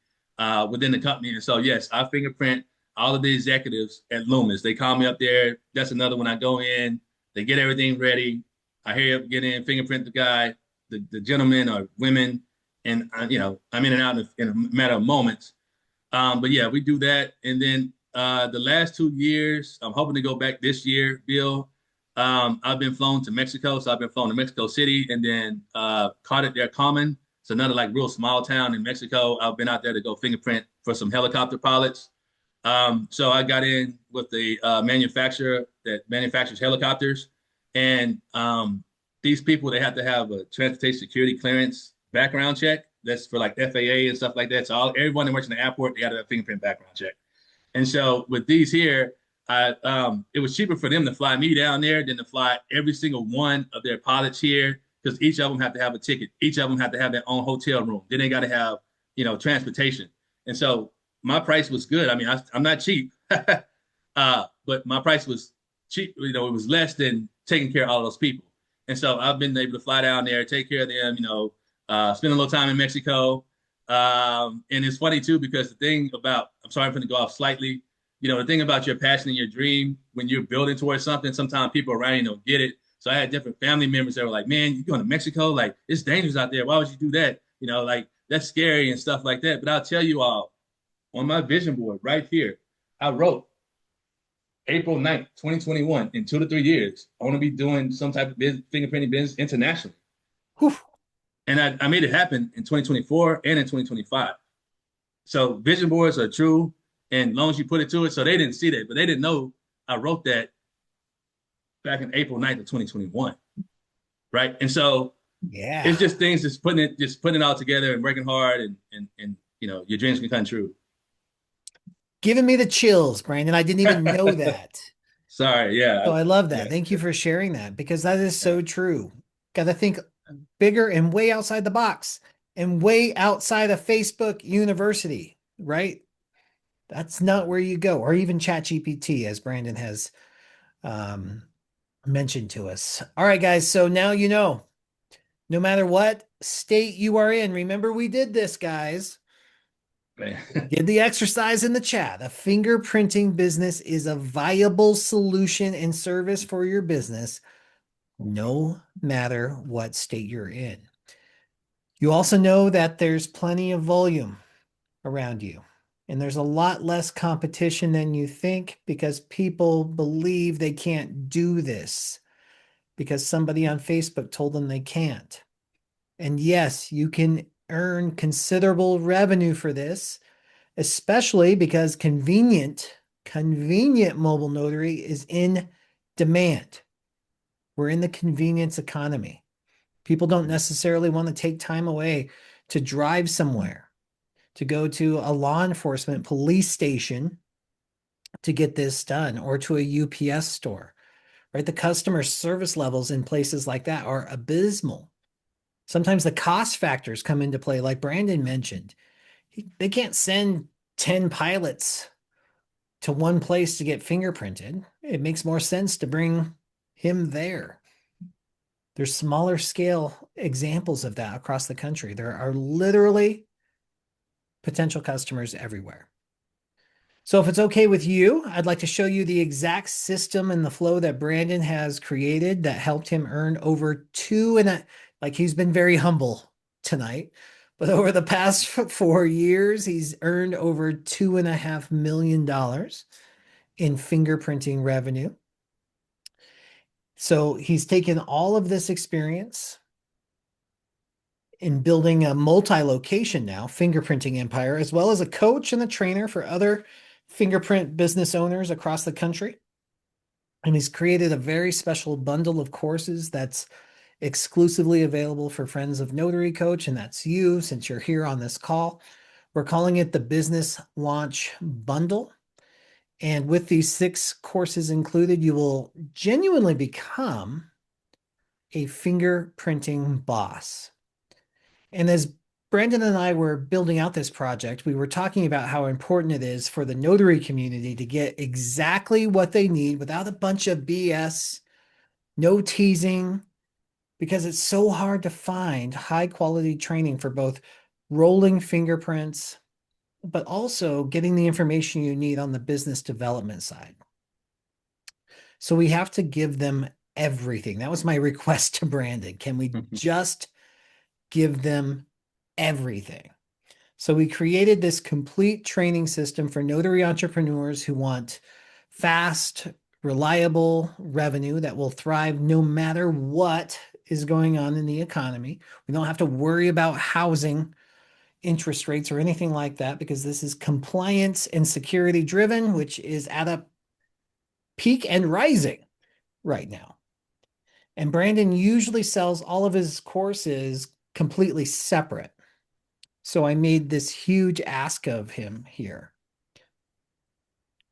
within the company. And so yes, I fingerprint all of the executives at Loomis. They call me up there. That's another one. I go in, they get everything ready. I hurry up, get in, fingerprint the guy, the gentleman or women, and I'm in and out in a matter of moments. But yeah, we do that, and then the last 2 years, I'm hoping to go back this year, Bill. I've been flown to Mexico, so I've been flown to Mexico City, and then Carter del Carmen. It's another like real small town in Mexico. I've been out there to go fingerprint for some helicopter pilots. So I got in with the manufacturer that manufactures helicopters, and these people, they have to have a transportation security clearance background check. That's for like FAA and stuff like that. So everyone that works in the airport, they got to have a fingerprint background check. And so with these here, it was cheaper for them to fly me down there than to fly every single one of their pilots here, because each of them have to have a ticket. Each of them have to have their own hotel room. Then they got to have, transportation. And so my price was good. I mean, I'm not cheap, but my price was cheap. It was less than taking care of all those people. And so I've been able to fly down there, take care of them, spend a little time in Mexico. And it's funny too, because the thing about, I'm sorry, I'm going to go off slightly. The thing about your passion and your dream, when you're building towards something, sometimes people around you don't get it. So I had different family members that were like, man, you going to Mexico? Like, it's dangerous out there. Why would you do that? Like, that's scary and stuff like that. But I'll tell you all, on my vision board right here, I wrote April 9th, 2021, in 2 to 3 years, I want to be doing some type of fingerprinting business internationally. Whew. And I made it happen in 2024 and in 2025. So vision boards are true, and as long as you put it to it. So they didn't see that, but they didn't know I wrote that back in April 9th of 2021. Right. And so Yeah. it's just things, just putting it all together and working hard, and your dreams can come true. Giving me the chills, Brandon. I didn't even know that. Sorry. Yeah. So I love Yeah. that. Thank you for sharing that because that is so true. Got to think bigger and way outside the box. and way outside of Facebook University, right? That's not where you go, or even ChatGPT, as Brandon has um, mentioned to us. All right, guys. So now you know, no matter what state you are in, remember we did this, guys. Man. Did the exercise in the chat. A fingerprinting business is a viable solution and service for your business, no matter what state you're in. You also know that there's plenty of volume around you. And there's a lot less competition than you think because people believe they can't do this because somebody on Facebook told them they can't. And yes, you can earn considerable revenue for this, especially because convenient mobile notary is in demand. We're in the convenience economy. People don't necessarily want to take time away to drive somewhere, to go to a law enforcement police station to get this done, or to a UPS store, right? The customer service levels in places like that are abysmal. Sometimes the cost factors come into play, like Brandon mentioned. They can't send 10 pilots to one place to get fingerprinted. It makes more sense to bring him there. There's smaller scale examples of that across the country. There are literally potential customers everywhere. So if it's okay with you, I'd like to show you the exact system and the flow that Brandon has created that helped him earn over like he's been very humble tonight, but over the past 4 years, he's earned over $2.5 million in fingerprinting revenue. So he's taken all of this experience in building a multi-location now fingerprinting empire, as well as a coach and a trainer for other fingerprint business owners across the country. And he's created a very special bundle of courses that's exclusively available for friends of Notary Coach, and that's you since you're here on this call. We're calling it the Business Launch Bundle. And with these 6 courses included, you will genuinely become a fingerprinting boss. And as Brandon and I were building out this project, we were talking about how important it is for the notary community to get exactly what they need without a bunch of BS, no teasing, because it's so hard to find high quality training for both rolling fingerprints, but also getting the information you need on the business development side. So we have to give them everything. That was my request to Brandon. Can we just give them everything? So we created this complete training system for notary entrepreneurs who want fast, reliable revenue that will thrive no matter what is going on in the economy. We don't have to worry about housing, interest rates, or anything like that because this is compliance and security driven, which is at a peak and rising right now. And Brandon usually sells all of his courses completely separate. So I made this huge ask of him here.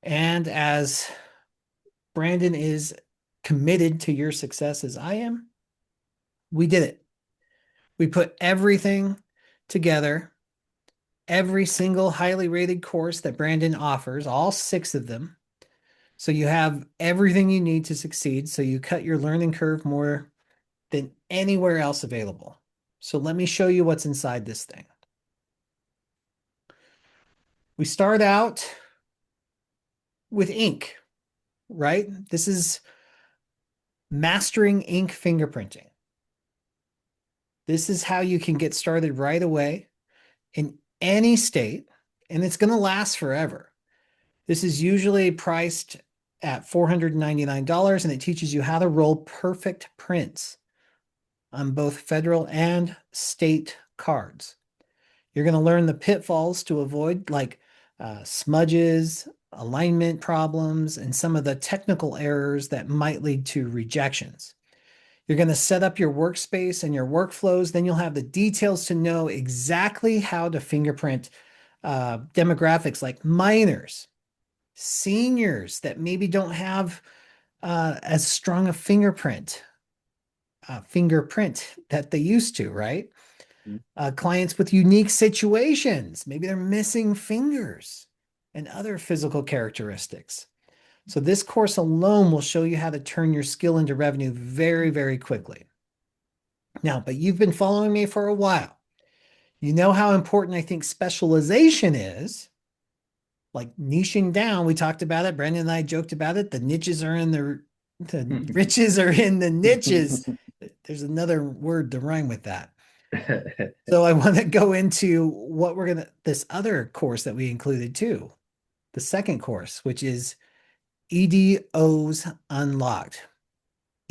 And as Brandon is committed to your success as I am, we did it. We put everything together, every single highly rated course that Brandon offers, all 6 of them. So you have everything you need to succeed. So you cut your learning curve more than anywhere else available. So let me show you what's inside this thing. We start out with ink, right? This is mastering ink fingerprinting. This is how you can get started right away in any state, and it's going to last forever. This is usually priced at $499, and it teaches you how to roll perfect prints on both federal and state cards. You're going to learn the pitfalls to avoid, like smudges, alignment problems, and some of the technical errors that might lead to rejections. You're going to set up your workspace and your workflows. Then you'll have the details to know exactly how to fingerprint demographics like minors, seniors that maybe don't have as strong a fingerprint that they used to, right? Clients with unique situations. Maybe they're missing fingers and other physical characteristics. So this course alone will show you how to turn your skill into revenue very, very quickly. Now, but you've been following me for a while. You know how important I think specialization is, like niching down. We talked about it. Brandon and I joked about it. The niches are in the riches are in the niches. There's another word to rhyme with that. So I want to go into what this other course that we included too, the second course, which is EDOs Unlocked.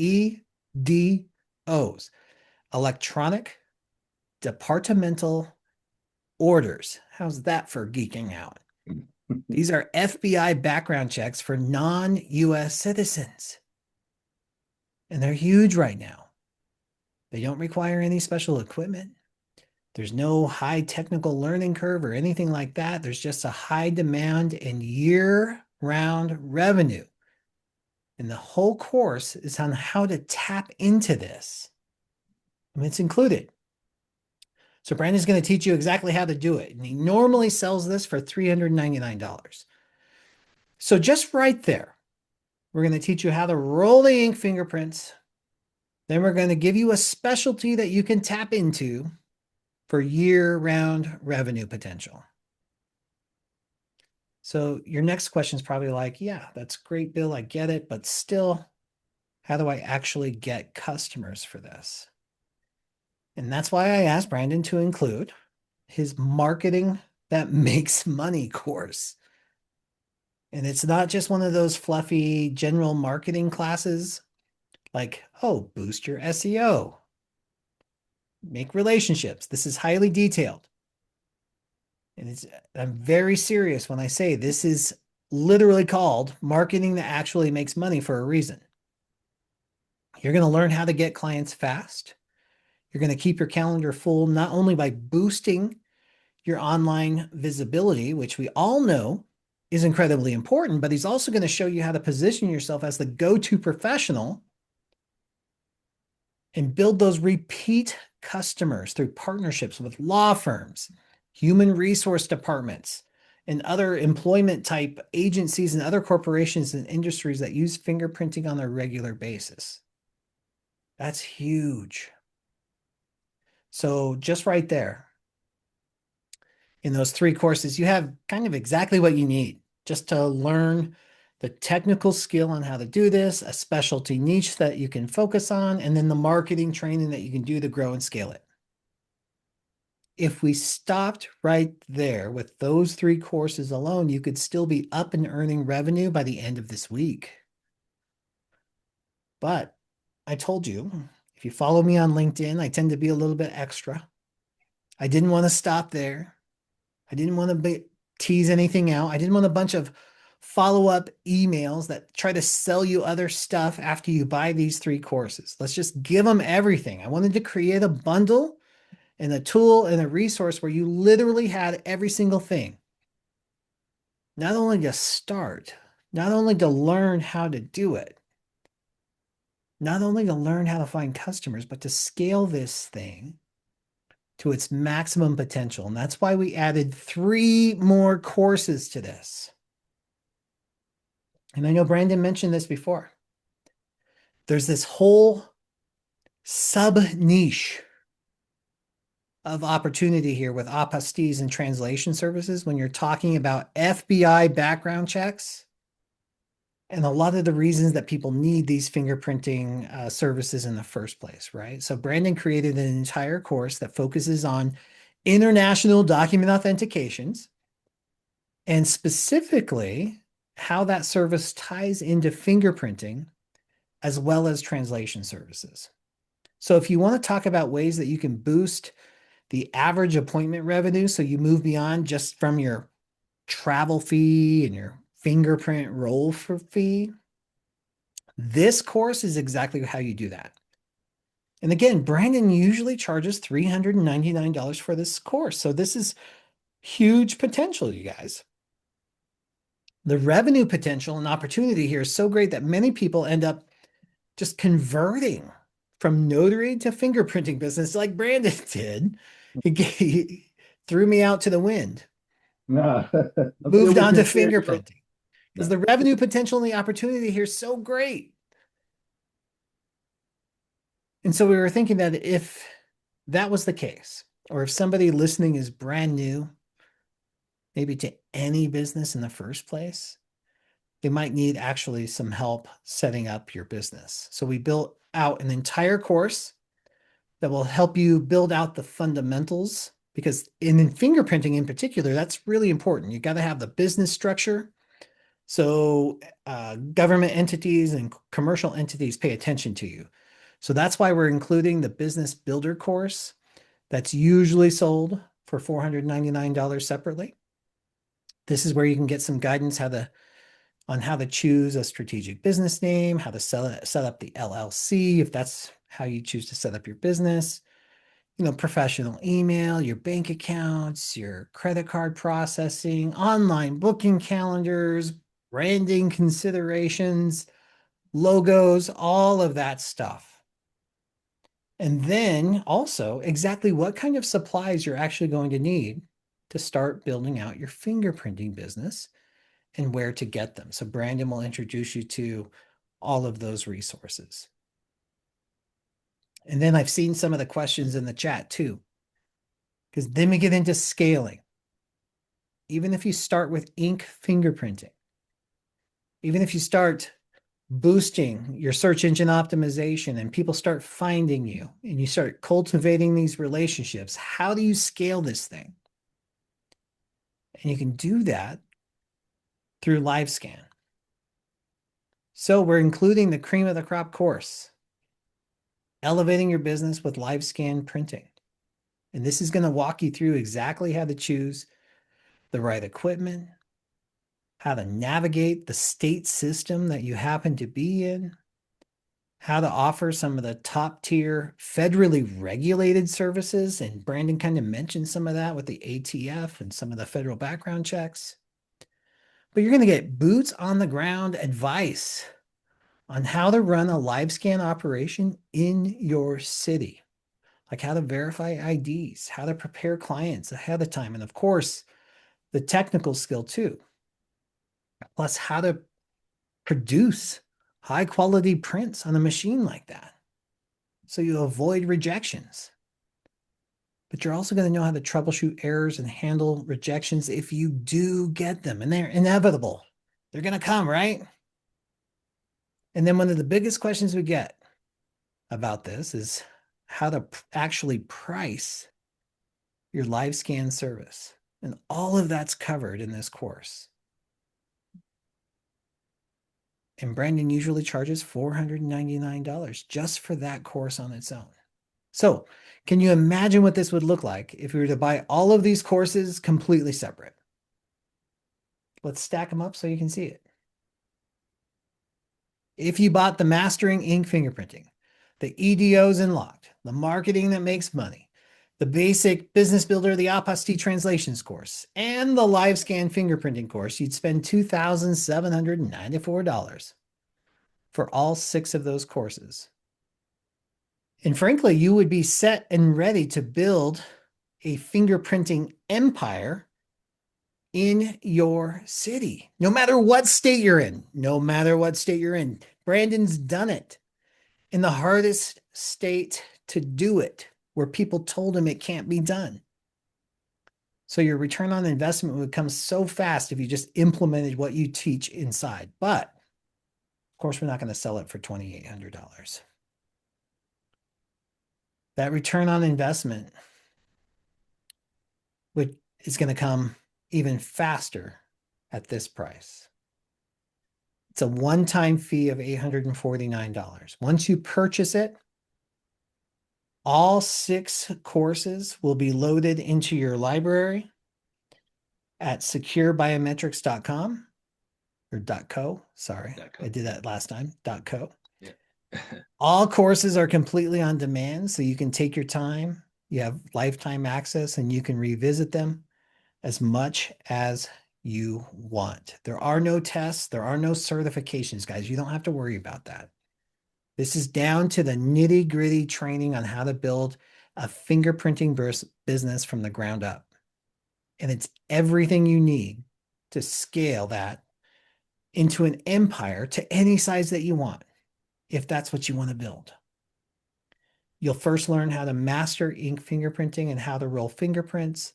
EDOs, electronic departmental orders. How's that for geeking out? These are FBI background checks for non-US citizens. And they're huge right now. They don't require any special equipment. There's no high technical learning curve or anything like that. There's just a high demand and year-round revenue. And the whole course is on how to tap into this. And it's included. So Brandon's going to teach you exactly how to do it. And he normally sells this for $399. So just right there, we're going to teach you how to roll the ink fingerprints. Then we're going to give you a specialty that you can tap into for year-round revenue potential. So your next question is probably like, yeah, that's great, Bill. I get it. But still, how do I actually get customers for this? And that's why I asked Brandon to include his Marketing That Makes Money course. And it's not just one of those fluffy general marketing classes like, oh, boost your SEO, make relationships. This is highly detailed. And I'm very serious when I say this is literally called Marketing That Actually Makes Money for a reason. You're going to learn how to get clients fast. You're going to keep your calendar full, not only by boosting your online visibility, which we all know is incredibly important, but he's also going to show you how to position yourself as the go-to professional and build those repeat customers through partnerships with law firms, human resource departments, and other employment type agencies and other corporations and industries that use fingerprinting on a regular basis. That's huge. So just right there, in those three courses, you have kind of exactly what you need just to learn the technical skill on how to do this, a specialty niche that you can focus on, and then the marketing training that you can do to grow and scale it. If we stopped right there with those three courses alone, you could still be up and earning revenue by the end of this week. But I told you, if you follow me on LinkedIn, I tend to be a little bit extra. I didn't want to stop there. I didn't want to tease anything out. I didn't want a bunch of follow-up emails that try to sell you other stuff after you buy these three courses. Let's just give them everything. I wanted to create a bundle and a tool and a resource where you literally had every single thing. Not only to start, not only to learn how to do it, not only to learn how to find customers, but to scale this thing to its maximum potential. And that's why we added 3 more courses to this. And I know Brandon mentioned this before. There's this whole sub niche of opportunity here with apostees and translation services when you're talking about FBI background checks and a lot of the reasons that people need these fingerprinting services in the first place, right? So Brandon created an entire course that focuses on international document authentications and specifically how that service ties into fingerprinting as well as translation services. So if you want to talk about ways that you can boost the average appointment revenue, so you move beyond just from your travel fee and your fingerprint roll for fee, this course is exactly how you do that. And again, Brandon usually charges $399 for this course. So this is huge potential, you guys. The revenue potential and opportunity here is so great that many people end up just converting from notary to fingerprinting business like Brandon did. He threw me out to the wind, Nah, I'm still moved with on you, to man. You know? fingerprinting because Nah. the revenue potential and the opportunity here is so great. And so we were thinking that if that was the case, or if somebody listening is brand new, maybe to any business in the first place, they might need actually some help setting up your business. So we built out an entire course that will help you build out the fundamentals because in fingerprinting in particular, that's really important. You got to have the business structure. So government entities and commercial entities pay attention to you. So that's why we're including the business builder course that's usually sold for $499 separately. This is where you can get some guidance on how to choose a strategic business name, how to set up the LLC, if that's how you choose to set up your business, professional email, your bank accounts, your credit card processing, online booking calendars, branding considerations, logos, all of that stuff. And then also exactly what kind of supplies you're actually going to need to start building out your fingerprinting business and where to get them. So Brandon will introduce you to all of those resources. And then I've seen some of the questions in the chat too, because then we get into scaling. Even if you start with ink fingerprinting, even if you start boosting your search engine optimization and people start finding you and you start cultivating these relationships, how do you scale this thing? And you can do that through LiveScan. So we're including the cream of the crop course, elevating your business with LiveScan printing. And this is going to walk you through exactly how to choose the right equipment, how to navigate the state system that you happen to be in, how to offer some of the top tier federally regulated services. And Brandon kind of mentioned some of that with the ATF and some of the federal background checks. But you're going to get boots on the ground advice on how to run a live scan operation in your city, like how to verify IDs, how to prepare clients ahead of time, and of course, the technical skill too, plus how to produce high quality prints on a machine like that so you avoid rejections. But you're also going to know how to troubleshoot errors and handle rejections if you do get them, and they're inevitable. They're going to come, right? And then one of the biggest questions we get about this is how to actually price your live scan service. And all of that's covered in this course. And Brandon usually charges $499 just for that course on its own. So, can you imagine what this would look like if we were to buy all of these courses completely separate? Let's stack them up so you can see it. If you bought the Mastering Ink Fingerprinting, the EDOs Unlocked, the Marketing That Makes Money, the Basic Business Builder, the Apostille Translations course, and the Live Scan Fingerprinting course, you'd spend $2,794 for all 6 of those courses. And frankly, you would be set and ready to build a fingerprinting empire in your city, no matter what state you're in. No matter what state you're in. Brandon's done it in the hardest state to do it, where people told him it can't be done. So your return on investment would come so fast if you just implemented what you teach inside. But of course, we're not going to sell it for $2,800. That return on investment is going to come even faster at this price. It's a one-time fee of $849. Once you purchase it, all 6 courses will be loaded into your library at securebiometrics.com or .co. Sorry, .co. I did that last time. .co. Yeah. All courses are completely on demand, so you can take your time. You have lifetime access and you can revisit them as much as you want. There are no tests, there are no certifications, guys. You don't have to worry about that. This is down to the nitty gritty training on how to build a fingerprinting business from the ground up. And it's everything you need to scale that into an empire to any size that you want, if that's what you want to build. You'll first learn how to master ink fingerprinting and how to roll fingerprints.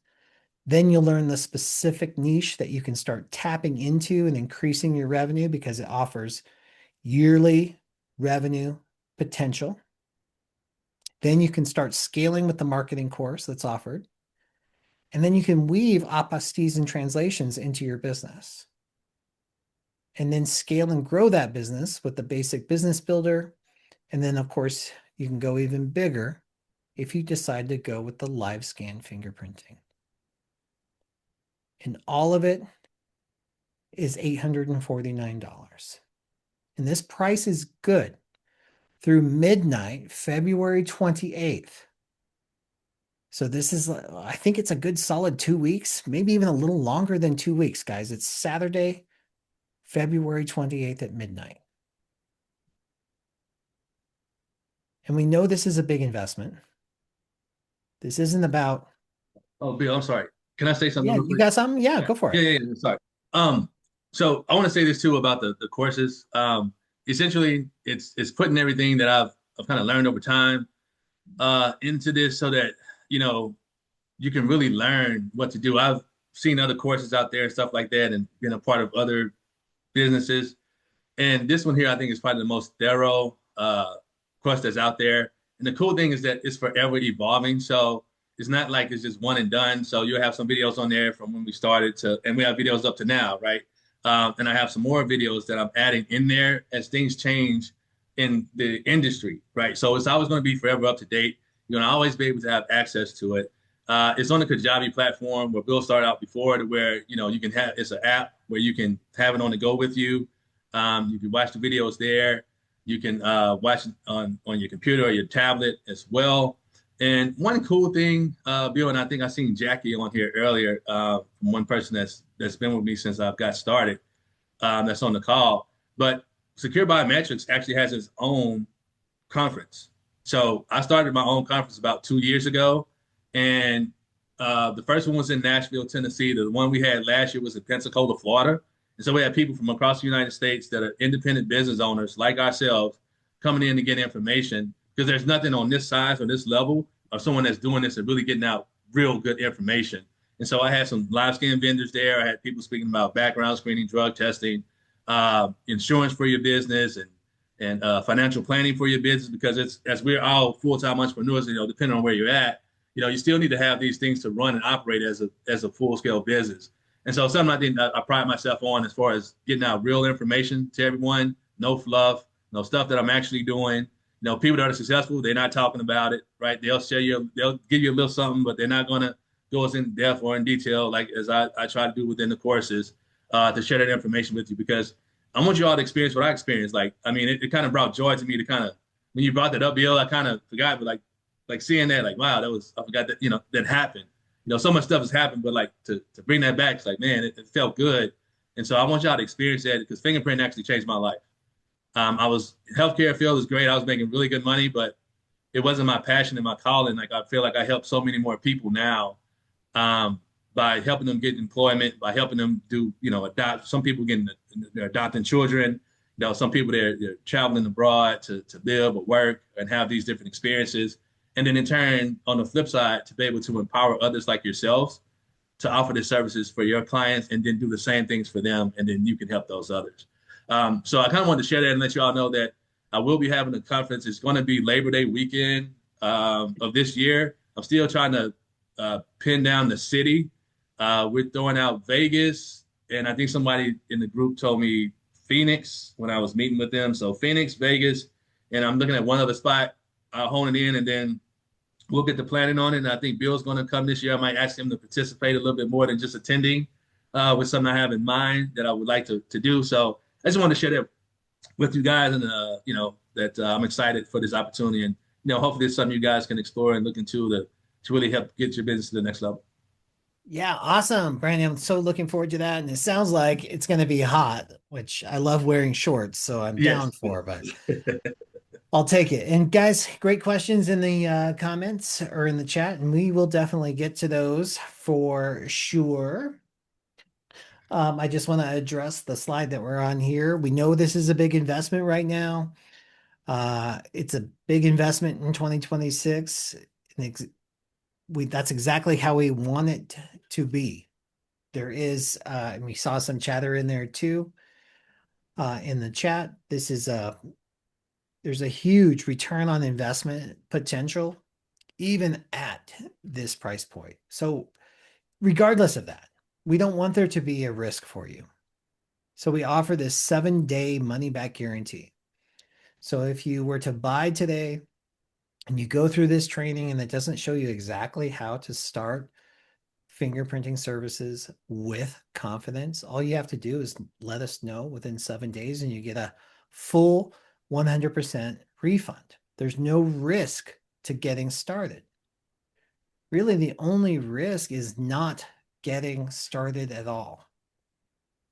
Then you'll learn the specific niche that you can start tapping into and increasing your revenue because it offers yearly revenue potential. Then you can start scaling with the marketing course that's offered. And then you can weave apostilles and translations into your business. And then scale and grow that business with the basic business builder. And then, of course, you can go even bigger if you decide to go with the live scan fingerprinting. And all of it is $849. And this price is good through midnight, February 28th. So this is, I think it's a good solid 2 weeks, maybe even a little longer than 2 weeks, guys. It's Saturday, February 28th at midnight. And we know this is a big investment. This isn't about, Oh, Bill, I'm sorry. Can I say something yeah, real you quick? got something? Yeah, Yeah, go for yeah, it. yeah, yeah. Sorry. So I want to say this too about the courses. Essentially, it's putting everything that I've kind of learned over time into this so that you know you can really learn what to do. I've seen other courses out there and stuff like that, and been a part of other businesses. And this one here, I think, is probably the most thorough course that's out there. And the cool thing is that it's forever evolving. So it's not like it's just one and done. So you'll have some videos on there from when we started to, and we have videos up to now, right? And I have some more videos that I'm adding in there as things change in the industry, right? So it's always going to be forever up to date. You're going to always be able to have access to it. It's on the Kajabi platform where Bill started out before, to where you can have it's an app where you can have it on the go with you. You can watch the videos there. You can watch it on your computer or your tablet as well. And one cool thing, Bill, and I think I seen Jackie on here earlier, from one person that's been with me since I've got started, that's on the call. But Secure Biometrics actually has its own conference. So I started my own conference about 2 years ago, and the first one was in Nashville, Tennessee. The one we had last year was in Pensacola, Florida. And so we had people from across the United States that are independent business owners like ourselves coming in to get information, because there's nothing on this size or this level of someone that's doing this and really getting out real good information. And so I had some live scan vendors there. I had people speaking about background screening, drug testing, insurance for your business, and financial planning for your business, because it's, as we're all full-time entrepreneurs, depending on where you're at, you still need to have these things to run and operate as a full-scale business. And so something I think I pride myself on, as far as getting out real information to everyone, no fluff, no stuff that I'm actually doing. People that are successful, they're not talking about it, right? They'll give you a little something, but they're not going to go as in depth or in detail, like as I try to do within the courses, to share that information with you, because I want you all to experience what I experienced. Like, I mean, it kind of brought joy to me to kind of, when you brought that up, Bill, I kind of forgot, but like seeing that, like, wow, I forgot that, that happened. So much stuff has happened, but like to bring that back, it's like, man, it felt good. And so I want y'all to experience that, because fingerprint actually changed my life. I was Healthcare field is great. I was making really good money, but it wasn't my passion and my calling. Like, I feel like I help so many more people now, um, by helping them get employment, by helping them do, adopt. Some people they're adopting children. Some people they're traveling abroad to live or work and have these different experiences. And then in turn, on the flip side, to be able to empower others like yourselves to offer the services for your clients, and then do the same things for them, and then you can help those others. So I kind of wanted to share that and let you all know that I will be having a conference. It's going to be Labor Day weekend, of this year. I'm still trying to pin down the city. We're throwing out Vegas, and I think somebody in the group told me Phoenix when I was meeting with them. So Phoenix, Vegas, and I'm looking at one other spot. I'll hone it in, and then we'll get the planning on it. And I think Bill's going to come this year. I might ask him to participate a little bit more than just attending, with something I have in mind that I would like to do. So I just want to share that with you guys, and that I'm excited for this opportunity, and hopefully it's something you guys can explore and look into to really help get your business to the next level. Yeah, awesome, Brandon. I'm so looking forward to that. And it sounds like it's going to be hot, which I love wearing shorts, so I'm down Yes. for. But I'll take it. And guys, great questions in the comments or in the chat, and we will definitely get to those for sure. I just want to address the slide that we're on here. We know this is a big investment right now. It's a big investment in 2026. That's exactly how we want it to be. There is, and we saw some chatter in there too, in the chat. There's a huge return on investment potential, even at this price point. So, regardless of that, we don't want there to be a risk for you. So, we offer this 7-day money back guarantee. So, if you were to buy today and you go through this training and it doesn't show you exactly how to start fingerprinting services with confidence, all you have to do is let us know within 7 days and you get a full 100% refund. There's no risk to getting started. Really, the only risk is not getting started at all.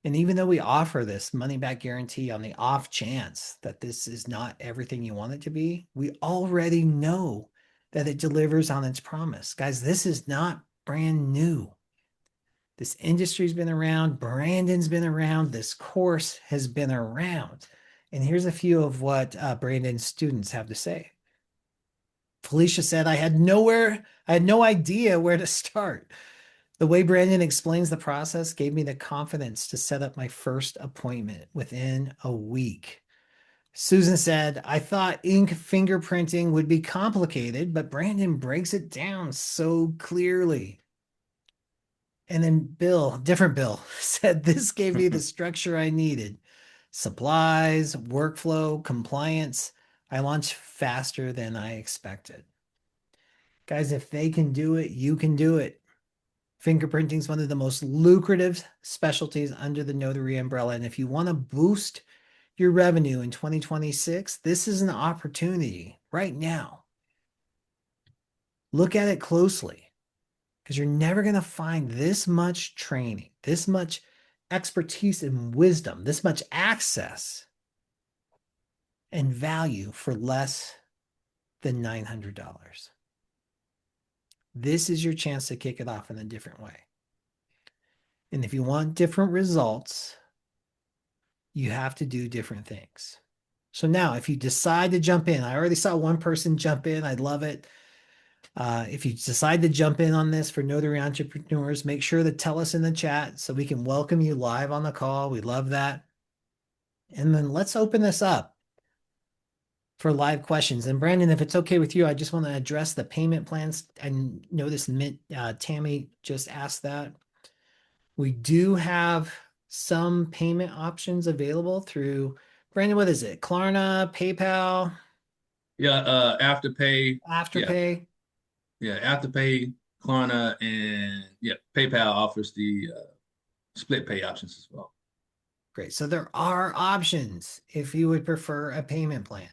And even though we offer this money back guarantee on the off chance that this is not everything you want it to be, we already know that it delivers on its promise. Guys, this is not brand new. This industry's been around. Brandon's been around. This course has been around. And here's a few of what Brandon's students have to say. Felicia said, I had no idea where to start. The way Brandon explains the process gave me the confidence to set up my first appointment within a week. Susan said, I thought ink fingerprinting would be complicated, but Brandon breaks it down so clearly. And then different Bill, said this gave me the structure I needed. Supplies, workflow, compliance. I launched faster than I expected. Guys, if they can do it, you can do it. Fingerprinting is one of the most lucrative specialties under the notary umbrella. And if you want to boost your revenue in 2026, this is an opportunity right now. Look at it closely because you're never going to find this much training, this much expertise and wisdom, this much access and value for less than $900. This is your chance to kick it off in a different way. And if you want different results, you have to do different things. So now, if you decide to jump in, I already saw one person jump in. I love it. If you decide to jump in on this for notary entrepreneurs, make sure to tell us in the chat so we can welcome you live on the call. We love that. And then let's open this up for live questions. And Brandon, if it's okay with you, I just want to address the payment plans. I noticed Tammy just asked that. We do have some payment options available through, Brandon, what is it? Klarna, PayPal, Yeah, Afterpay. Yeah, Afterpay. yeah, Afterpay, Klarna, and yeah, PayPal offers the split pay options as well. Great. So there are options if you would prefer a payment plan.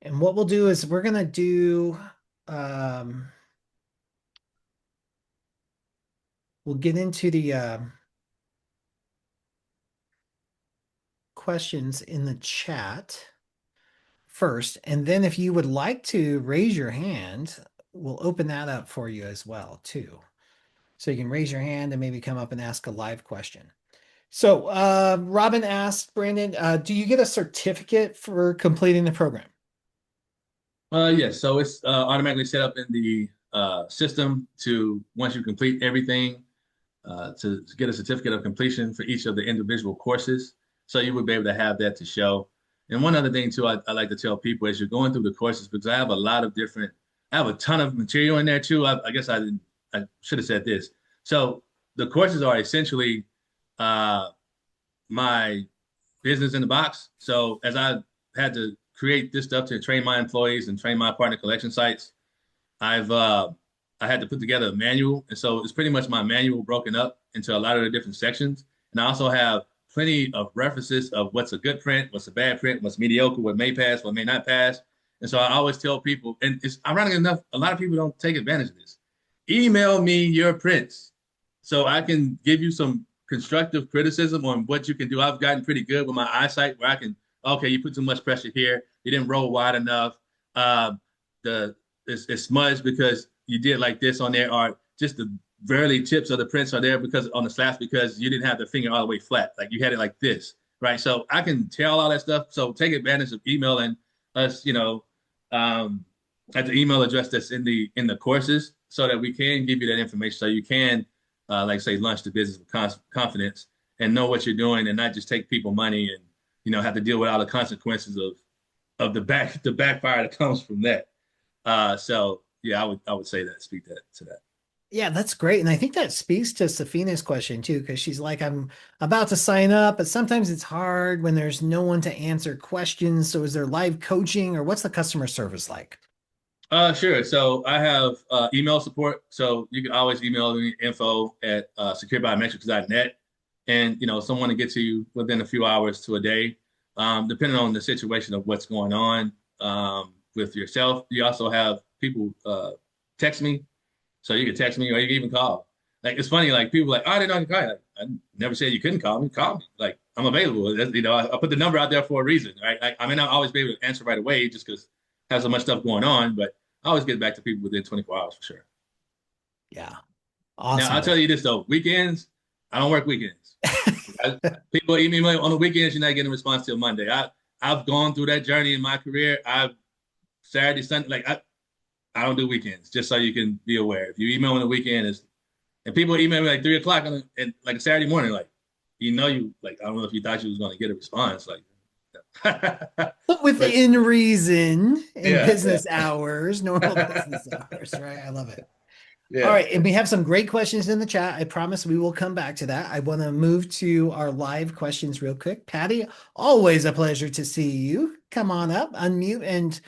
And what we'll do is we're going to do, we'll get into the questions in the chat first. And then if you would like to raise your hand, we'll open that up for you as well, too. So you can raise your hand and maybe come up and ask a live question. So Robin asked, Brandon, do you get a certificate for completing the program? Yes, so it's automatically set up in the system to once you complete everything to get a certificate of completion for each of the individual courses. So you would be able to have that to show. And one other thing too, I like to tell people as you're going through the courses, because I have a lot of different, I have a ton of material in there too. I guess I should have said this. So the courses are essentially uh, my business in the box. So as I had to create this stuff to train my employees and train my partner collection sites, I've I had to put together a manual, and so it's pretty much my manual broken up into a lot of the different sections. And I also have plenty of references of what's a good print, what's a bad print, what's mediocre, what may pass, what may not pass. And so I always tell people, and it's ironic enough, a lot of people don't take advantage of this. Email me your prints so I can give you some constructive criticism on what you can do. I've gotten pretty good with my eyesight where I can okay, you put too much pressure here. You didn't roll wide enough. Um, the it's smudged because you did like this on there, or just the barely tips of the prints are there because on the slaps because you didn't have the finger all the way flat. Like you had it like this, right? So I can tell all that stuff. So take advantage of emailing us, um, at the email address that's in the courses, so that we can give you that information, so you can, like say, launch the business with confidence and know what you're doing, and not just take people money and have to deal with all the consequences of the backfire that comes from that. So yeah, I would say that, speak that to that. Yeah, that's great. And I think that speaks to Safina's question too, because she's like, I'm about to sign up, but sometimes it's hard when there's no one to answer questions. So is there live coaching or what's the customer service like? Sure. So I have email support. So you can always email me info at securebiometrics.net. And, someone to get to you within a few hours to a day, depending on the situation of what's going on with yourself. You also have people text me. So you can text me or you can even call. Like, it's funny, like people are like, oh, I didn't know you could call. Like, I never said you couldn't call me. Call me. Like, I'm available. I put the number out there for a reason, right? I may not always be able to answer right away just because I have so much stuff going on, but I always get back to people within 24 hours for sure. Yeah, Now, awesome. I'll tell you this though, weekends, I don't work weekends. People email me on the weekends, you're not getting a response till Monday. I've gone through that journey in my career. I've Saturday, Sunday, like I don't do weekends, just so you can be aware. If you email me on the weekend, and people email me like 3 o'clock and like a Saturday morning, like, you like, I don't know if you thought you was going to get a response, like, But but within reason in yeah, yeah, business hours, normal business hours, right? I love it. All yeah. right, and we have some great questions in the chat. I promise we will come back to that. I want to move to our live questions real quick. Patty, always a pleasure to see you. Come on up, unmute, and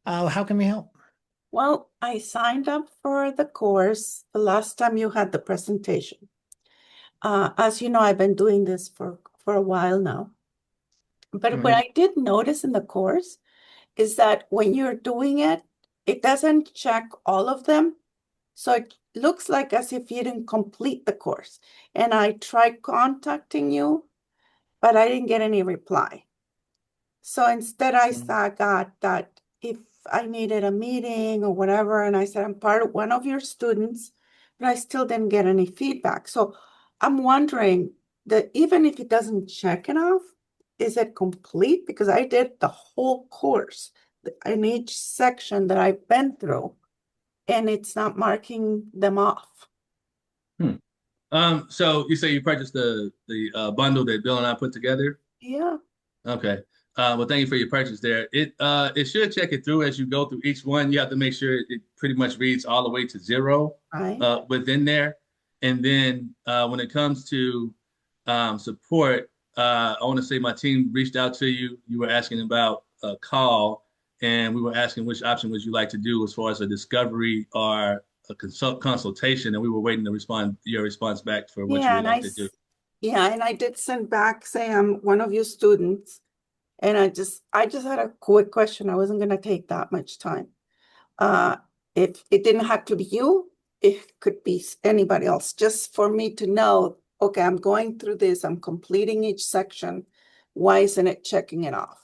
how can we help? Well, I signed up for the course the last time you had the presentation. As you know, I've been doing this for a while now. But what Mhm. I did notice in the course is that when you're doing it, it doesn't check all of them. So it looks like as if you didn't complete the course. And I tried contacting you, but I didn't get any reply. So instead, I got that if I needed a meeting or whatever, and I said, I'm part of one of your students, but I still didn't get any feedback. So I'm wondering that even if it doesn't check it off, is it complete? Because I did the whole course in each section that I've been through, and it's not marking them off. Hmm. So you say you purchased the bundle that Bill and I put together? Yeah, Okay. Well, thank you for your purchase there. It should check it through as you go through each one. You have to make sure it pretty much reads all the way to zero right. within there. And then when it comes to support, I want to say my team reached out to you. You were asking about a call, and we were asking which option would you like to do as far as a discovery or a consultation, and we were waiting to respond your response back for what you Yeah, would like to do. yeah, and I did send back say I'm one of your students. And I just had a quick question. I wasn't gonna take that much time. Uh, if it didn't have to be you, it could be anybody else, just for me to know, okay, I'm going through this, I'm completing each section. Why isn't it checking it off?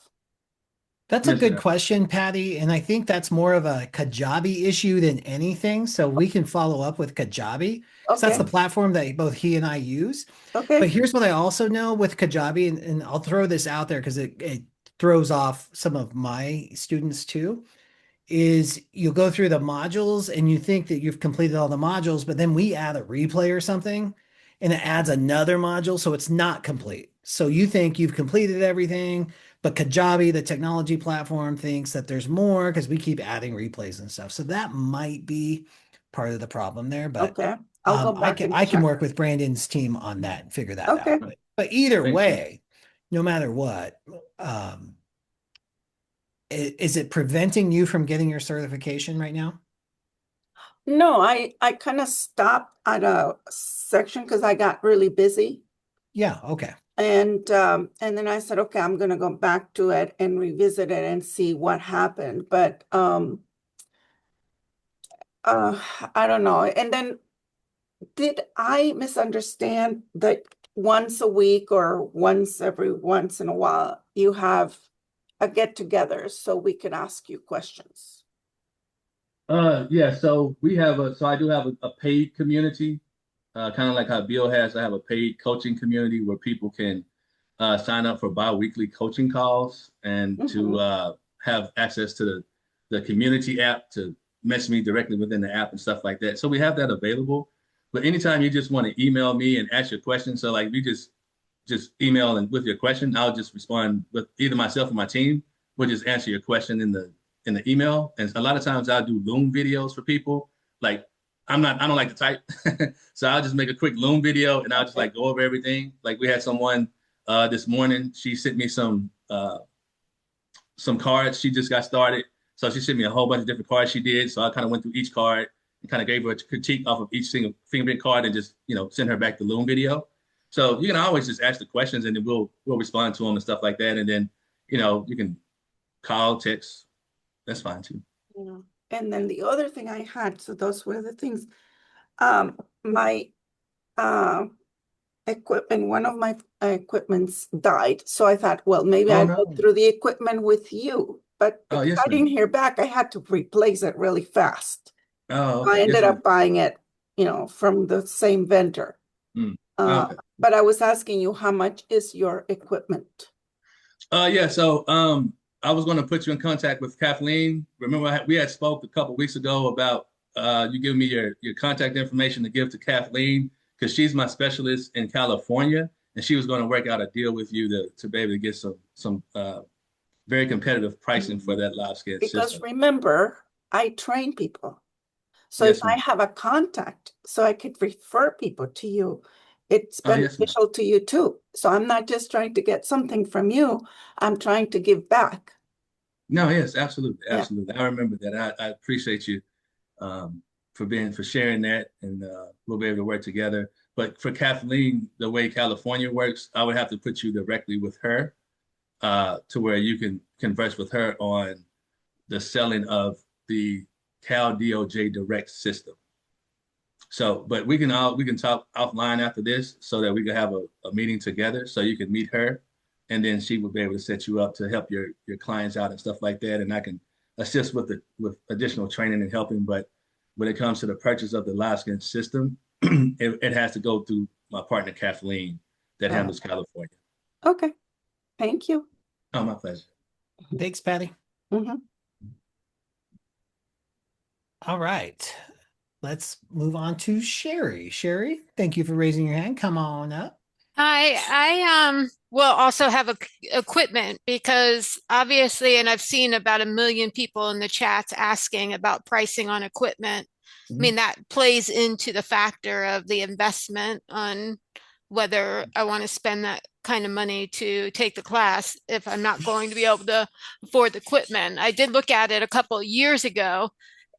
That's a Yes, good sir. question, Patty. And I think that's more of a Kajabi issue than anything. So we can follow up with Kajabi because that's the Okay, platform that both he and I use. But okay, here's what I also know with Kajabi, and I'll throw this out there because it throws off some of my students too, is you'll go through the modules and you think that you've completed all the modules, but then we add a replay or something and it adds another module. So it's not complete. So you think you've completed everything, but Kajabi, the technology platform, thinks that there's more because we keep adding replays and stuff. So that might be part of the problem there. But okay. I'll go I back can and I can check. work with Brandon's team on that and figure that Okay. out. But either Thank you. way, no matter what, um, is it preventing you from getting your certification right now? No, I kind of stopped at a section because I got really busy. Yeah, okay. And then I said, okay, I'm gonna go back to it and revisit it and see what happened. But uh I don't know. And then did I misunderstand that once a week or once every once in a while you have a get together so we can ask you questions? Yeah, so I do have a paid community, kind of like how Bill has. I have a paid coaching community where people can sign up for bi-weekly coaching calls and to have access to the community app to message me directly within the app and stuff like that. So we have that available. But anytime you just want to email me and ask your question, so like you just email and with your question, I'll just respond with either myself or my team. We'll just answer your question in the email. And a lot of times I'll do Loom videos for people. Like I don't like to type. So I'll just make a quick Loom video and I'll just like go over everything. Like we had someone this morning, she sent me some cards. She just got started. So she sent me a whole bunch of different cards she did. So I kind of went through each card and kind of gave her a critique off of each single fingerprint card and just, send her back the Loom video. So you can always just ask the questions and then we'll respond to them and stuff like that. And then, you can call, text. That's fine too. Yeah. And then the other thing I had, so those were the things, my equipment, one of my equipments died. So I thought, well, maybe Oh I'll go no. through the equipment with you. But Oh because yes, I didn't ma'am. hear back, I had to replace it really fast. Oh, So I okay. Yes, ended ma'am. up buying it, from the same vendor. Mm. Uh, Okay. but I was asking you, how much is your equipment? Yeah, so I was going to put you in contact with Kathleen. Remember, we had spoke a couple weeks ago about you giving me your contact information to give to Kathleen because she's my specialist in California, and she was going to work out a deal with you to be able to get some very competitive pricing for that live scan Because system. remember, I train people. So if Yes, I ma'am. have a contact, so I could refer people to you, it's Oh, yes, ma'am. beneficial to you too. So I'm not just trying to get something from you, I'm trying to give back. No, yes, absolutely, Yeah. absolutely. I remember that. I appreciate you um, for sharing that, and we'll be able to work together. But for Kathleen, the way California works, I would have to put you directly with her to where you can converse with her on the selling of the Cal DOJ Direct system. So, but we can talk offline after this so that we can have a meeting together so you can meet her and then she will be able to set you up to help your clients out and stuff like that. And I can assist with additional training and helping. But when it comes to the purchase of the live scan system, it has to go through my partner Kathleen that Oh, handles California. okay. Thank you. Oh, my pleasure. Thanks, Patty. Mhm. All right. Let's move on to Sherry. Sherry, thank you for raising your hand. Come on up. I will also have equipment because obviously, and I've seen about 1 million people in the chats asking about pricing on equipment. I mean, that plays into the factor of the investment on whether I want to spend that kind of money to take the class if I'm not going to be able to afford the equipment. I did look at it a couple of years ago,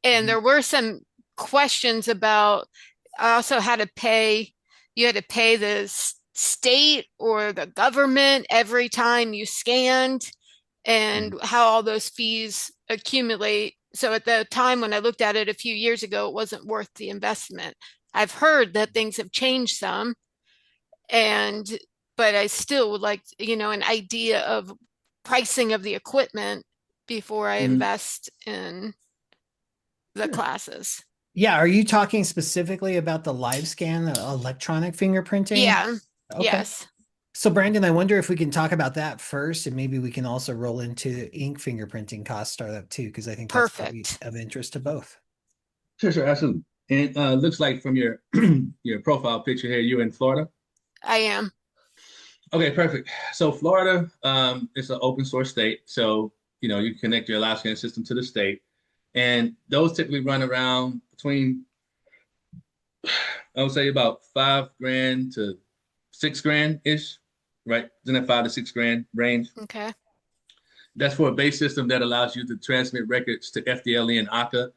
and there were some questions about I also had to pay, you had to pay the state or the government every time you scanned and how all those fees accumulate. So at the time when I looked at it a few years ago, it wasn't worth the investment. I've heard that things have changed some, and but I still would like, an idea of pricing of the equipment before I Mm, invest in the Sure. classes. Yeah, are you talking specifically about the live scan, the electronic fingerprinting? Yeah. Okay. Yes. So, Brandon, I wonder if we can talk about that first, and maybe we can also roll into ink fingerprinting cost startup too, because I think that's probably Perfect. of interest to both. sure, absolutely. And looks like from your your profile picture here, you're in Florida. I am. Okay, perfect. So Florida, it's an open source state. So, you connect your Alaskan system to the state. And those typically run around between, I would say about 5 grand to 6 grand-ish, right? In that 5 to 6 grand range. Okay. That's for a base system that allows you to transmit records to FDLE and ACA.